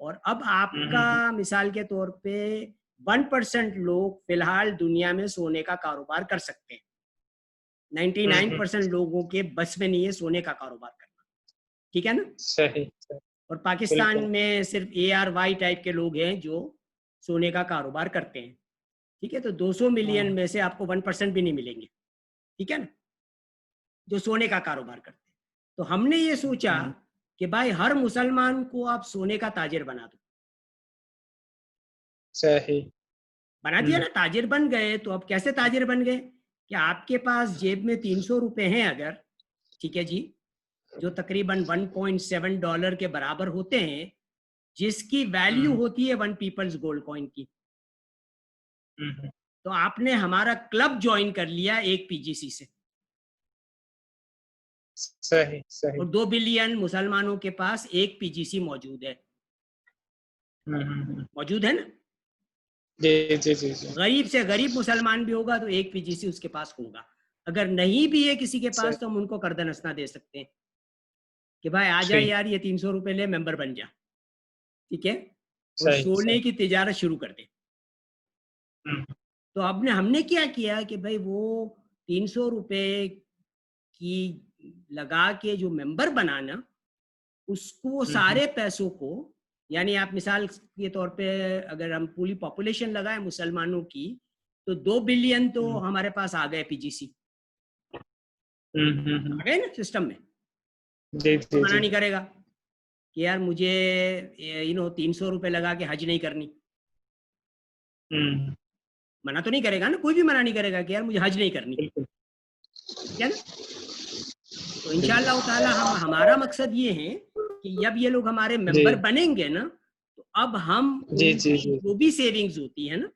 Speaker 1: और अब आपका
Speaker 2: हम्म
Speaker 1: मिसाल के तौर पे 1% लोग फिलहाल दुनिया में सोने का कारोबार कर सकते हैं, 99% लोगों के बस में नहीं है सोने का कारोबार करना, ठीक है ना।
Speaker 2: सही सही
Speaker 1: और पाकिस्तान
Speaker 2: बिल्कुल
Speaker 1: में सिर्फ ARY टाइप के लोग हैं जो सोने का कारोबार करते हैं, ठीक है। तो 200 मिलियन
Speaker 2: हाँ
Speaker 1: में से आपको 1% भी नहीं मिलेंगे, ठीक है ना, जो सोने का कारोबार करते हैं। तो हमने ये सोचा
Speaker 2: हम्म,
Speaker 1: कि भाई हर मुसलमान को आप सोने का ताजिर बना दो।
Speaker 2: सही
Speaker 1: बना दिया ना, ताजिर बन गए। तो अब कैसे ताजिर बन गए? कि आपके पास जेब में 300 रुपए हैं अगर, ठीक है जी, जो तकरीबन $1.7 के बराबर होते हैं, जिसकी वैल्यू
Speaker 2: हम्म
Speaker 1: होती है 1 पीपल्स गोल्ड कॉइन की।
Speaker 2: हम्म,
Speaker 1: तो आपने हमारा क्लब ज्वाइन कर लिया एक PGC से,
Speaker 2: सही सही
Speaker 1: और 2 बिलियन मुसलमानों के पास एक PGC मौजूद है, मौजूद है ना।
Speaker 2: जी जी जी जी
Speaker 1: गरीब से गरीब मुसलमान भी होगा तो एक PGC उसके पास होगा। अगर नहीं भी है किसी के
Speaker 2: सही
Speaker 1: पास, तो हम उनको कर्दन हंसना दे सकते हैं कि भाई आ जा
Speaker 2: ठीक
Speaker 1: यार, ये 300 रुपए ले, मेंबर बन जा, ठीक है, और
Speaker 2: सही
Speaker 1: सोने
Speaker 2: सही
Speaker 1: की तिजारत शुरू कर दे।
Speaker 2: हम्म
Speaker 1: तो अब हमने क्या किया कि भाई वो 300 रुपए की लगा के जो मेंबर बनाना, उसको
Speaker 2: हम्म
Speaker 1: सारे पैसों को, यानी आप मिसाल के तौर पे अगर हम पूरी पॉपुलेशन लगाएं मुसलमानों की, तो 2 बिलियन तो
Speaker 2: हम्म
Speaker 1: हमारे पास आ गए PGC,
Speaker 2: हम्म,
Speaker 1: आ गए ना सिस्टम में।
Speaker 2: जी
Speaker 1: तो
Speaker 2: जी
Speaker 1: मना
Speaker 2: जी
Speaker 1: नहीं करेगा कि यार मुझे 300 रुपए लगा के हज नहीं करनी,
Speaker 2: हम्म
Speaker 1: मना तो नहीं करेगा ना, कोई भी मना नहीं करेगा कि यार मुझे हज नहीं करनी,
Speaker 2: बिल्कुल
Speaker 1: ठीक है ना। तो
Speaker 2: बिल्कुल
Speaker 1: इंशाअल्लाह ताला हमारा मकसद ये है कि जब ये लोग हमारे
Speaker 2: जी
Speaker 1: मेंबर बनेंगे ना, तो अब हम
Speaker 2: जी जी
Speaker 1: उनकी
Speaker 2: जी
Speaker 1: जो भी सेविंग्स होती है ना,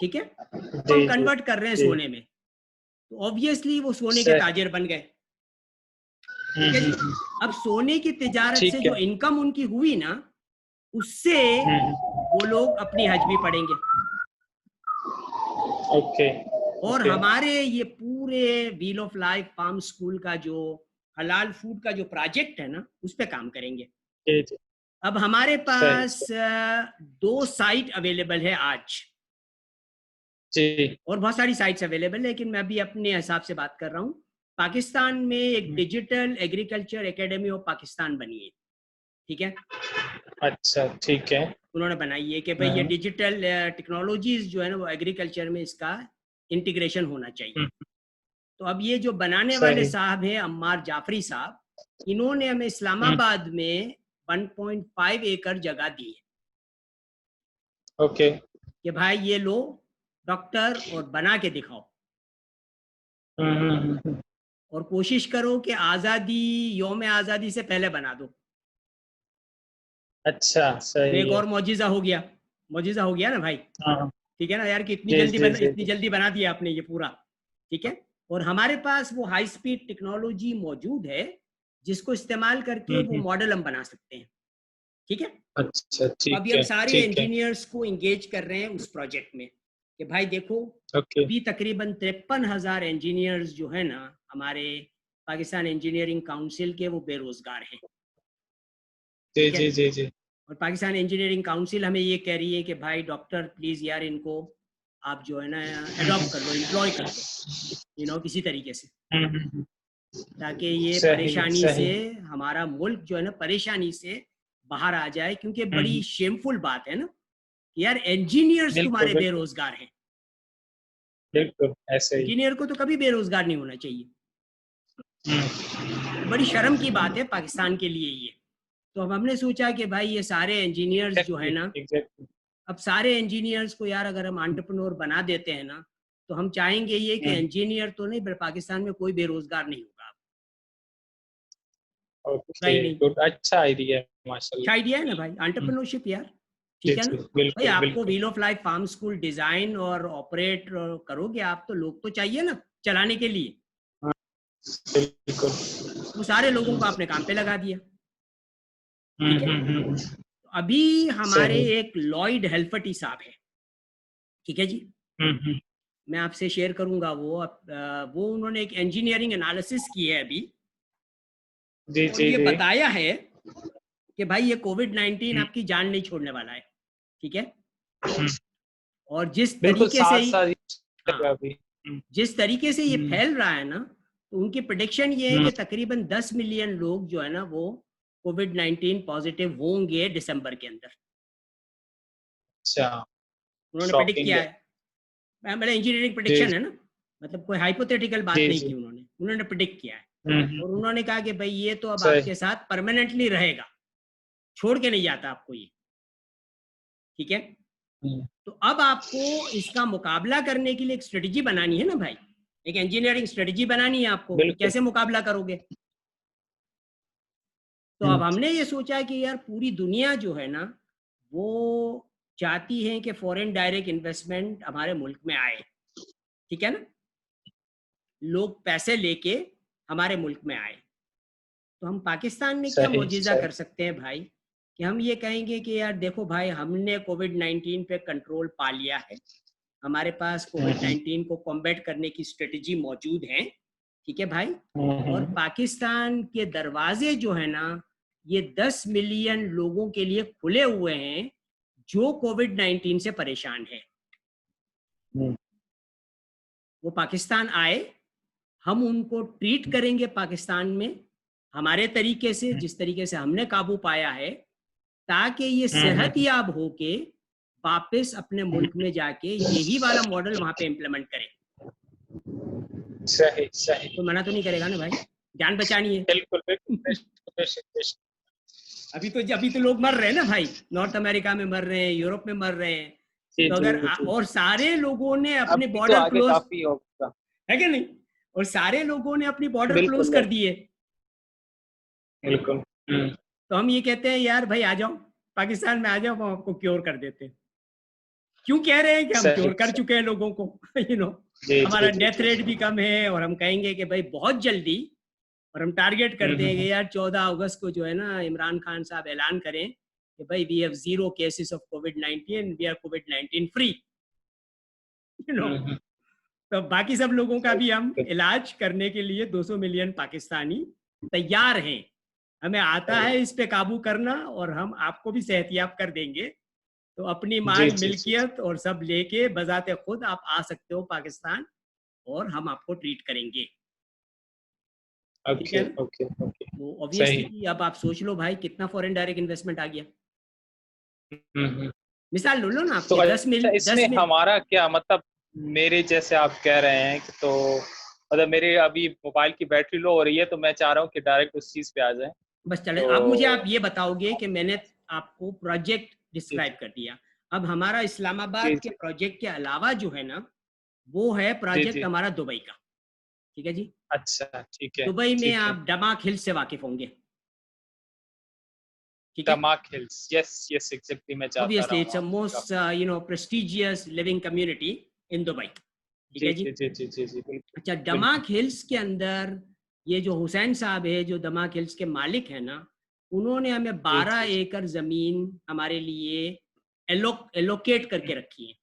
Speaker 1: ठीक है, वो
Speaker 2: जी
Speaker 1: हम
Speaker 2: जी
Speaker 1: कन्वर्ट कर रहे हैं
Speaker 2: जी
Speaker 1: सोने में। तो ऑब्वियसली वो सोने के
Speaker 2: सही
Speaker 1: ताजिर बन गए, ठीक है जी।
Speaker 2: हम्म,
Speaker 1: अब सोने की तिजारत से
Speaker 2: ठीक
Speaker 1: जो
Speaker 2: है
Speaker 1: इनकम उनकी हुई ना, उससे
Speaker 2: हम्म
Speaker 1: वो लोग अपनी हज भी पढ़ेंगे।
Speaker 2: ओके
Speaker 1: और
Speaker 2: ओके
Speaker 1: हमारे ये पूरे wheel of life farm school का जो हलाल फूड का जो प्रोजेक्ट है ना, उस पर काम करेंगे।
Speaker 2: जी जी
Speaker 1: अब हमारे
Speaker 2: सही
Speaker 1: पास 2 साइट अवेलेबल है आज,
Speaker 2: जी।
Speaker 1: और बहुत सारी साइट्स अवेलेबल है, लेकिन मैं अभी अपने हिसाब से बात कर रहा हूँ। पाकिस्तान में एक digital agriculture academy of Pakistan बनी है, ठीक है।
Speaker 2: अच्छा, ठीक है।
Speaker 1: उन्होंने बनाई है कि भाई ये डिजिटल टेक्नोलॉजीज जो है ना वो एग्रीकल्चर में इसका इंटीग्रेशन होना चाहिए। तो अब ये जो बनाने वाले
Speaker 2: सही।
Speaker 1: साहब हैं अम्मार जाफरी साहब, इन्होंने हमें
Speaker 2: हम्म,
Speaker 1: इस्लामाबाद में 1.5 एकड़ जगह दी है
Speaker 2: ओके।
Speaker 1: कि भाई ये लो डॉक्टर और बना के दिखाओ,
Speaker 2: हम्म।
Speaker 1: और कोशिश करो कि आज़ादी, यौम आज़ादी से पहले बना दो।
Speaker 2: अच्छा,
Speaker 1: तो एक
Speaker 2: सही है।
Speaker 1: और मौजिज़ा हो गया ना भाई,
Speaker 2: हाँ।
Speaker 1: ठीक है ना यार, कि
Speaker 2: जी जी जी
Speaker 1: इतनी
Speaker 2: जी।
Speaker 1: जल्दी बना दिया आपने ये पूरा, ठीक है। और हमारे पास वो हाई स्पीड टेक्नोलॉजी मौजूद है जिसको इस्तेमाल करके वो
Speaker 2: हम्म।
Speaker 1: मॉडल हम बना सकते हैं, ठीक है।
Speaker 2: अच्छा,
Speaker 1: तो अभी
Speaker 2: ठीक
Speaker 1: हम
Speaker 2: है,
Speaker 1: सारे
Speaker 2: ठीक है।
Speaker 1: इंजीनियर्स को इंगेज कर रहे हैं उस प्रोजेक्ट में कि भाई देखो,
Speaker 2: ओके।
Speaker 1: अभी तकरीबन 53,000 इंजीनियर्स जो है ना हमारे पाकिस्तान इंजीनियरिंग काउंसिल के, वो बेरोजगार हैं,
Speaker 2: जी
Speaker 1: ठीक है।
Speaker 2: जी जी जी।
Speaker 1: और पाकिस्तान इंजीनियरिंग काउंसिल हमें ये कह रही है कि भाई डॉक्टर प्लीज़ यार इनको आप जो है ना अडॉप्ट कर लो, एम्प्लॉय कर लो, किसी तरीके से,
Speaker 2: हम्म।
Speaker 1: ताकि ये
Speaker 2: सही
Speaker 1: परेशानी से,
Speaker 2: सही।
Speaker 1: हमारा मुल्क जो है ना परेशानी से बाहर आ जाए। क्योंकि बड़ी
Speaker 2: हम्म।
Speaker 1: शेमफुल बात है ना कि यार इंजीनियर्स
Speaker 2: बिल्कुल
Speaker 1: तुम्हारे
Speaker 2: बिल्कुल।
Speaker 1: बेरोजगार हैं।
Speaker 2: बिल्कुल ऐसे ही।
Speaker 1: इंजीनियर को तो कभी बेरोजगार नहीं होना चाहिए।
Speaker 2: हम्म।
Speaker 1: तो बड़ी शर्म की बात है पाकिस्तान के लिए ये। तो अब हमने सोचा कि भाई ये सारे इंजीनियर्स जो है
Speaker 2: एग्जैक्टली
Speaker 1: ना,
Speaker 2: एग्जैक्टली।
Speaker 1: अब सारे इंजीनियर्स को यार अगर हम एंटरप्रेन्योर बना देते हैं ना, तो हम चाहेंगे ये कि इंजीनियर तो नहीं, पाकिस्तान में कोई बेरोजगार नहीं होगा, होगा
Speaker 2: ओके,
Speaker 1: ही नहीं।
Speaker 2: गुड, अच्छा आइडिया है,
Speaker 1: अच्छा
Speaker 2: माशाल्लाह।
Speaker 1: आइडिया है ना भाई,
Speaker 2: हम्म,
Speaker 1: एंटरप्रेन्योरशिप यार,
Speaker 2: जी
Speaker 1: ठीक है ना।
Speaker 2: जी,
Speaker 1: भाई
Speaker 2: बिल्कुल
Speaker 1: आपको
Speaker 2: बिल्कुल।
Speaker 1: Wheel of life farm school design और ऑपरेट करोगे आप, तो लोग तो चाहिए ना चलाने के लिए।
Speaker 2: हाँ, बिल्कुल।
Speaker 1: वो सारे लोगों को आपने काम पे लगा दिया, ठीक है।
Speaker 2: हम्म।
Speaker 1: तो अभी हमारे
Speaker 2: सही।
Speaker 1: एक लॉयड हेल्फटी साहब है, ठीक है जी,
Speaker 2: हम्म।
Speaker 1: मैं आपसे शेयर करूंगा वो उन्होंने एक इंजीनियरिंग एनालिसिस की है अभी,
Speaker 2: जी
Speaker 1: और
Speaker 2: जी
Speaker 1: ये
Speaker 2: जी।
Speaker 1: बताया है कि भाई ये कोविड-19
Speaker 2: हम्म,
Speaker 1: आपकी जान नहीं छोड़ने वाला है, ठीक है।
Speaker 2: हम्म।
Speaker 1: और जिस
Speaker 2: बिल्कुल,
Speaker 1: तरीके से
Speaker 2: साथ
Speaker 1: ही,
Speaker 2: साथ
Speaker 1: हाँ,
Speaker 2: अभी।
Speaker 1: जिस तरीके से ये
Speaker 2: हम्म।
Speaker 1: फैल रहा है ना, तो उनकी प्रेडिक्शन ये है
Speaker 2: हम्म,
Speaker 1: कि तकरीबन 10 मिलियन लोग जो है ना वो कोविड-19 पॉजिटिव होंगे दिसंबर के अंदर।
Speaker 2: अच्छा।
Speaker 1: उन्होंने प्रेडिक्ट
Speaker 2: शॉकिंग
Speaker 1: किया
Speaker 2: है।
Speaker 1: है, मतलब इंजीनियरिंग
Speaker 2: जी
Speaker 1: प्रेडिक्शन है ना, मतलब कोई हाइपोथेटिकल बात
Speaker 2: जी
Speaker 1: नहीं
Speaker 2: जी।
Speaker 1: की, उन्होंने प्रेडिक्ट किया है। और
Speaker 2: हम्म।
Speaker 1: उन्होंने कहा कि भाई ये तो अब
Speaker 2: सही।
Speaker 1: आपके साथ परमानेंटली रहेगा, छोड़ के नहीं जाता आपको ये, ठीक है।
Speaker 2: हम्म,
Speaker 1: तो अब आपको इसका मुकाबला करने के लिए एक स्ट्रेटेजी बनानी है ना भाई, एक इंजीनियरिंग स्ट्रेटेजी बनानी है आपको कि
Speaker 2: बिल्कुल।
Speaker 1: कैसे मुकाबला करोगे। तो अब
Speaker 2: हम्म।
Speaker 1: हमने ये सोचा कि यार पूरी दुनिया जो है ना वो चाहती है कि फॉरेन डायरेक्ट इन्वेस्टमेंट हमारे मुल्क में आए, ठीक है ना, लोग पैसे लेके हमारे मुल्क में आए। तो हम पाकिस्तान में क्या
Speaker 2: सही
Speaker 1: मौजिज़ा
Speaker 2: सही।
Speaker 1: कर सकते हैं भाई, कि हम ये कहेंगे कि यार देखो भाई, हमने कोविड-19 पे कंट्रोल पा लिया है, हमारे पास
Speaker 2: हम्म।
Speaker 1: कोविड-19 को कॉम्बैट करने की स्ट्रेटजी मौजूद है, ठीक है भाई। और
Speaker 2: हम्म।
Speaker 1: पाकिस्तान के दरवाजे जो है ना, ये 10 मिलियन लोगों के लिए खुले हुए हैं जो कोविड-19 से परेशान है।
Speaker 2: हम्म।
Speaker 1: वो पाकिस्तान आए, हम उनको ट्रीट करेंगे पाकिस्तान में हमारे तरीके से, जिस तरीके से हमने काबू पाया है, ताकि ये सेहत
Speaker 2: हम्म।
Speaker 1: याब होके वापस अपने मुल्क में जाके यही वाला मॉडल वहां पे इम्प्लीमेंट करें।
Speaker 2: सही सही।
Speaker 1: कोई मना तो नहीं करेगा ना भाई, जान बचानी है।
Speaker 2: बिल्कुल बिल्कुल, बेशक बेशक बेशक।
Speaker 1: अभी तो लोग मर रहे हैं ना भाई, नॉर्थ अमेरिका में मर रहे हैं, यूरोप में मर रहे हैं।
Speaker 2: जी
Speaker 1: तो
Speaker 2: जी
Speaker 1: अगर
Speaker 2: जी।
Speaker 1: और सारे लोगों ने अपने
Speaker 2: अभी तो
Speaker 1: बॉर्डर
Speaker 2: आगे
Speaker 1: क्लोज,
Speaker 2: काफी होगा।
Speaker 1: है कि नहीं, और सारे लोगों ने अपनी बॉर्डर क्लोज
Speaker 2: बिल्कुल
Speaker 1: कर
Speaker 2: बिल्कुल।
Speaker 1: दिए,
Speaker 2: बिल्कुल।
Speaker 1: तो हम ये कहते हैं यार भाई आ जाओ, पाकिस्तान में आ जाओ, हम आपको क्योर कर देते हैं। क्यों कह रहे हैं कि हम
Speaker 2: सही
Speaker 1: क्योर कर
Speaker 2: सही।
Speaker 1: चुके हैं लोगों को, यू नो
Speaker 2: जी जी
Speaker 1: हमारा
Speaker 2: जी
Speaker 1: डेथ
Speaker 2: जी
Speaker 1: रेट
Speaker 2: जी।
Speaker 1: भी कम है, और हम कहेंगे कि भाई बहुत जल्दी, और हम टारगेट कर देंगे
Speaker 2: हम्म।
Speaker 1: यार 14 अगस्त को जो है ना इमरान खान साहब ऐलान करें कि भाई we have 0 cases of covid, we are covid free, you know.
Speaker 2: हम्म।
Speaker 1: तो बाकी सब लोगों का भी हम
Speaker 2: बिल्कुल।
Speaker 1: इलाज करने के लिए 200 मिलियन पाकिस्तानी तैयार हैं, हमें आता
Speaker 2: सही।
Speaker 1: है इस पे काबू करना, और हम आपको भी सेहतियाब कर देंगे। तो अपनी
Speaker 2: जी
Speaker 1: माल
Speaker 2: जी जी जी।
Speaker 1: मिल्कियत और सब लेके बजाते खुद आप आ सकते हो पाकिस्तान, और हम आपको ट्रीट करेंगे। ठीक है
Speaker 2: ओके
Speaker 1: ना?
Speaker 2: Okay okay.
Speaker 1: तो
Speaker 2: सही।
Speaker 1: ऑब्वियसली अब आप सोच लो भाई कितना फॉरेन डायरेक्ट इन्वेस्टमेंट आ गया।
Speaker 2: हम्म।
Speaker 1: मिसाल लो लो ना,
Speaker 2: तो
Speaker 1: आपके 10
Speaker 2: अच्छा,
Speaker 1: मिल
Speaker 2: इसमें
Speaker 1: 10 मिल
Speaker 2: हमारा क्या मतलब, मेरे जैसे आप कह रहे हैं कि तो मतलब मेरे अभी मोबाइल की बैटरी लो हो रही है, तो मैं चाह रहा हूँ कि डायरेक्ट उस चीज पे आ जाए।
Speaker 1: बस चले। अब मुझे आप
Speaker 2: तो
Speaker 1: ये बताओगे कि मैंने आपको प्रोजेक्ट
Speaker 2: जी
Speaker 1: डिस्क्राइब कर दिया। अब हमारा
Speaker 2: जी
Speaker 1: इस्लामाबाद के
Speaker 2: जी
Speaker 1: प्रोजेक्ट के अलावा जो है ना, वो है
Speaker 2: जी
Speaker 1: प्रोजेक्ट
Speaker 2: जी।
Speaker 1: हमारा दुबई का। ठीक है जी।
Speaker 2: अच्छा ठीक है
Speaker 1: दुबई में
Speaker 2: ठीक है।
Speaker 1: आप दमाक हिल से वाकिफ होंगे। ठीक है।
Speaker 2: दमाक हिल्स, यस यस एग्जैक्टली, मैं जाता रहा
Speaker 1: ऑब्वियसली
Speaker 2: हूँ
Speaker 1: इट्स अ
Speaker 2: वहाँ पे
Speaker 1: मोस्ट
Speaker 2: काफी।
Speaker 1: Prestigious living community in Dubai. ठीक
Speaker 2: जी
Speaker 1: है जी।
Speaker 2: जी जी जी जी जी बिल्कुल
Speaker 1: अच्छा,
Speaker 2: बिल्कुल।
Speaker 1: दमाक हिल्स के अंदर ये जो हुसैन साहब है, जो दमाक हिल्स के मालिक है ना, उन्होंने हमें
Speaker 2: जी
Speaker 1: 12
Speaker 2: जी जी।
Speaker 1: एकड़ जमीन हमारे लिए एलोकेट करके रखी है।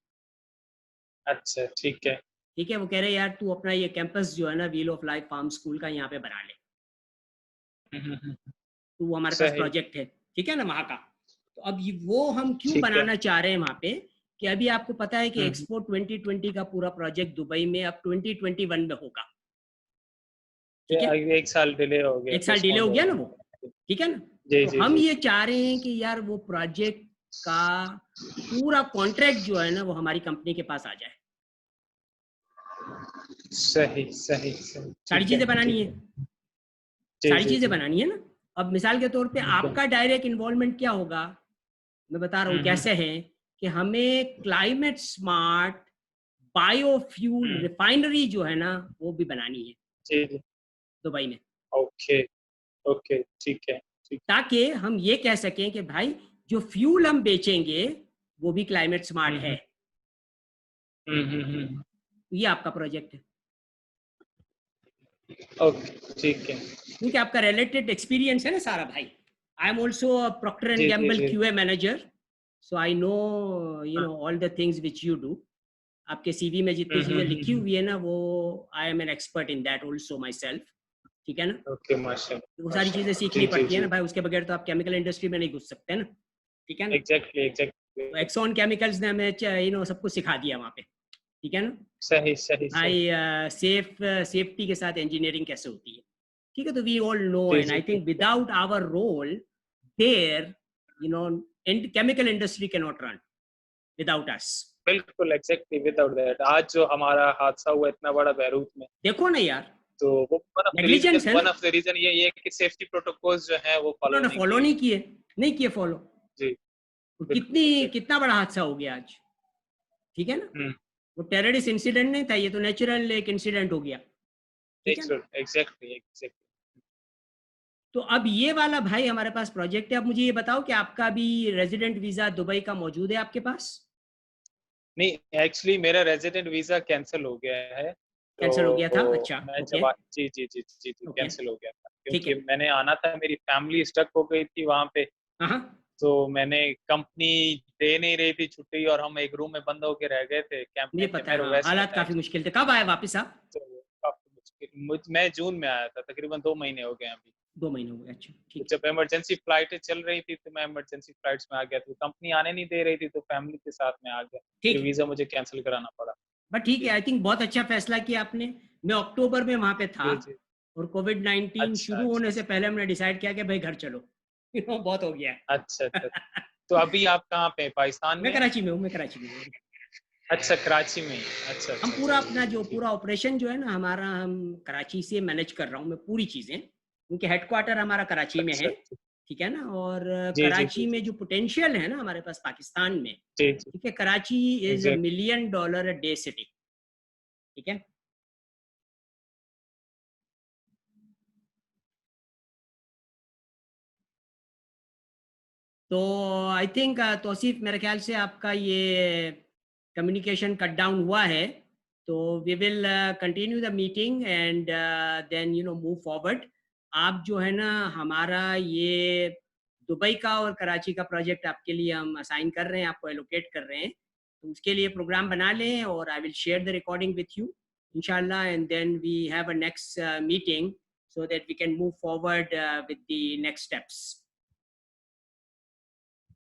Speaker 2: अच्छा ठीक है।
Speaker 1: ठीक है। वो कह रहे हैं यार तू अपना ये कैंपस जो है ना, wheel of life farm school का, यहाँ पे बना ले।
Speaker 2: हम्म।
Speaker 1: तो वो हमारे पास
Speaker 2: सही।
Speaker 1: प्रोजेक्ट है। ठीक है ना, वहाँ का। तो अब वो हम क्यों
Speaker 2: ठीक है।
Speaker 1: बनाना चाह रहे हैं वहाँ पे, कि अभी आपको पता है कि
Speaker 2: हम्म।
Speaker 1: एक्सपो 2020 का पूरा प्रोजेक्ट दुबई में अब 2021 में होगा। ठीक है।
Speaker 2: एक साल डिले हो गया,
Speaker 1: एक साल डिले
Speaker 2: पोस्टपोन
Speaker 1: हो
Speaker 2: हो
Speaker 1: गया ना वो।
Speaker 2: गया।
Speaker 1: ठीक है ना।
Speaker 2: जी
Speaker 1: तो
Speaker 2: जी
Speaker 1: हम
Speaker 2: जी
Speaker 1: ये
Speaker 2: जी।
Speaker 1: चाह रहे हैं कि यार वो प्रोजेक्ट का पूरा कॉन्ट्रैक्ट जो है ना, वो हमारी कंपनी के पास आ जाए।
Speaker 2: सही सही सही,
Speaker 1: सारी
Speaker 2: ठीक है
Speaker 1: चीजें बनानी
Speaker 2: ठीक
Speaker 1: है।
Speaker 2: है। जी
Speaker 1: सारी
Speaker 2: जी
Speaker 1: चीजें
Speaker 2: जी।
Speaker 1: बनानी है ना। अब मिसाल के तौर पे
Speaker 2: ठीक है।
Speaker 1: आपका डायरेक्ट इन्वॉल्वमेंट क्या होगा, मैं बता रहा हूँ
Speaker 2: हम्म।
Speaker 1: कैसे है। कि हमें क्लाइमेट स्मार्ट बायोफ्यूल
Speaker 2: हम्म।
Speaker 1: रिफाइनरी जो है ना, वो भी बनानी है
Speaker 2: जी जी।
Speaker 1: दुबई में।
Speaker 2: ओके ओके ठीक है ठीक।
Speaker 1: ताकि हम ये कह सकें कि भाई जो फ्यूल हम बेचेंगे वो भी क्लाइमेट स्मार्ट है।
Speaker 2: हम्म। हम्म।
Speaker 1: तो ये आपका प्रोजेक्ट है।
Speaker 2: ओके ठीक है।
Speaker 1: क्योंकि आपका रिलेटेड एक्सपीरियंस है ना सारा भाई। I am also Procter and
Speaker 2: G G
Speaker 1: Gamble
Speaker 2: G.
Speaker 1: QA manager. So I know
Speaker 2: हाँ।
Speaker 1: All the things which you do. आपके सीवी में जितनी चीजें लिखी हुई है ना, वो I am an expert in that also myself. ठीक है ना।
Speaker 2: ओके माशाल्लाह
Speaker 1: वो सारी चीजें
Speaker 2: माशाल्लाह।
Speaker 1: सीखनी
Speaker 2: जी जी
Speaker 1: पड़ती है ना
Speaker 2: जी।
Speaker 1: भाई, उसके बगैर तो आप केमिकल इंडस्ट्री में नहीं घुस सकते ना। ठीक है ना।
Speaker 2: एग्जैक्टली
Speaker 1: तो
Speaker 2: एग्जैक्टली।
Speaker 1: एक्सॉन केमिकल्स ने हमें सब कुछ सिखा दिया वहाँ पे। ठीक है ना
Speaker 2: सही सही सही।
Speaker 1: भाई। सेफ्टी के साथ इंजीनियरिंग कैसे होती है। ठीक है। तो वी ऑल नो,
Speaker 2: जी
Speaker 1: एंड
Speaker 2: जी
Speaker 1: आई
Speaker 2: जी।
Speaker 1: Think without our role there, you know chemical industry can not run without us.
Speaker 2: बिल्कुल एग्जैक्टली, विदाउट दैट आज जो हमारा हादसा हुआ इतना बड़ा बैरूत में,
Speaker 1: देखो ना यार,
Speaker 2: तो वो
Speaker 1: नेग्लिजेंस है ना।
Speaker 2: वन ऑफ द रीजन ये है कि सेफ्टी प्रोटोकॉल्स जो है वो फॉलो
Speaker 1: उन्होंने
Speaker 2: नहीं
Speaker 1: फॉलो
Speaker 2: किए।
Speaker 1: नहीं किए। नहीं किए फॉलो।
Speaker 2: जी।
Speaker 1: तो
Speaker 2: बिल्कुल
Speaker 1: कितनी
Speaker 2: एग्जैक्टली।
Speaker 1: कितना बड़ा हादसा हो गया आज। ठीक है ना।
Speaker 2: हम्म।
Speaker 1: वो टेररिस्ट इंसिडेंट नहीं था, ये तो नेचुरल एक इंसिडेंट हो गया। ठीक है ना।
Speaker 2: Exactly exactly.
Speaker 1: तो अब ये वाला भाई हमारे पास प्रोजेक्ट है। अब मुझे ये बताओ कि आपका भी रेजिडेंट वीजा दुबई का मौजूद है आपके पास।
Speaker 2: नहीं, एक्चुअली मेरा रेजिडेंट वीजा कैंसिल हो गया है।
Speaker 1: कैंसिल हो गया था,
Speaker 2: तो
Speaker 1: अच्छा।
Speaker 2: मैं
Speaker 1: ओके।
Speaker 2: जब जी जी जी जी जी
Speaker 1: ओके।
Speaker 2: कैंसिल हो गया था,
Speaker 1: ठीक
Speaker 2: क्योंकि
Speaker 1: है।
Speaker 2: मैंने आना था, मेरी फैमिली स्टक हो गई थी वहां पे।
Speaker 1: हाँ हाँ,
Speaker 2: तो मैंने कंपनी दे नहीं रही थी छुट्टी, और हम एक रूम में बंद होके रह गए थे कैंप
Speaker 1: मुझे
Speaker 2: में, कि
Speaker 1: पता है।
Speaker 2: मेरे
Speaker 1: हाँ,
Speaker 2: वेस्ट में
Speaker 1: हालात
Speaker 2: था
Speaker 1: काफी
Speaker 2: एक्चुअली।
Speaker 1: मुश्किल थे। कब आए वापस आप।
Speaker 2: तो काफी मुश्किल, मैं जून में आया था, तकरीबन 2 महीने हो गए हैं अभी।
Speaker 1: 2 महीने हो गए, अच्छा
Speaker 2: तो
Speaker 1: ठीक है।
Speaker 2: जब इमरजेंसी फ्लाइटें चल रही थी तो मैं इमरजेंसी फ्लाइट्स में आ गया, तो कंपनी आने नहीं दे रही थी, तो फैमिली के साथ में आ गया,
Speaker 1: ठीक
Speaker 2: फिर
Speaker 1: है।
Speaker 2: वीजा मुझे कैंसिल कराना पड़ा।
Speaker 1: बट ठीक है,
Speaker 2: जी
Speaker 1: आई थिंक बहुत अच्छा फैसला किया आपने। मैं अक्टूबर में वहां पे था,
Speaker 2: जी जी।
Speaker 1: और कोविड-19
Speaker 2: अच्छा
Speaker 1: शुरू
Speaker 2: अच्छा
Speaker 1: होने से
Speaker 2: अच्छा
Speaker 1: पहले हमने डिसाइड किया कि भाई घर चलो। बहुत हो गया
Speaker 2: अच्छा अच्छा।
Speaker 1: है।
Speaker 2: तो अभी आप कहाँ पे हैं? पाकिस्तान
Speaker 1: मैं
Speaker 2: में हैं?
Speaker 1: कराची में हूँ, मैं कराची में हूँ।
Speaker 2: अच्छा कराची में ही। अच्छा
Speaker 1: हम
Speaker 2: अच्छा
Speaker 1: पूरा
Speaker 2: अच्छा
Speaker 1: अपना जो
Speaker 2: ठीक।
Speaker 1: पूरा ऑपरेशन जो है ना हमारा, हम कराची से मैनेज कर रहा हूँ मैं पूरी चीज़ें, क्योंकि हेडक्वार्टर हमारा कराची में
Speaker 2: अच्छा
Speaker 1: है।
Speaker 2: अच्छा।
Speaker 1: ठीक है ना। और
Speaker 2: जी जी जी
Speaker 1: कराची
Speaker 2: जी
Speaker 1: में जो पोटेंशियल है ना हमारे पास पाकिस्तान में।
Speaker 2: जी जी।
Speaker 1: ठीक है। Karachi is
Speaker 2: exact.
Speaker 1: $1 million a day city. ठीक है। तो आई थिंक तौसीफ, मेरे ख्याल से आपका ये कम्युनिकेशन कट डाउन हुआ है। तो we will continue the meeting and then move forward. आप जो है ना, हमारा ये दुबई का और कराची का प्रोजेक्ट आपके लिए हम असाइन कर रहे हैं, आपको एलोकेट कर रहे हैं। तो उसके लिए प्रोग्राम बना लें, और I will share the recording with you इंशाल्लाह, and then we have a next meeting so that we can move forward with the next steps.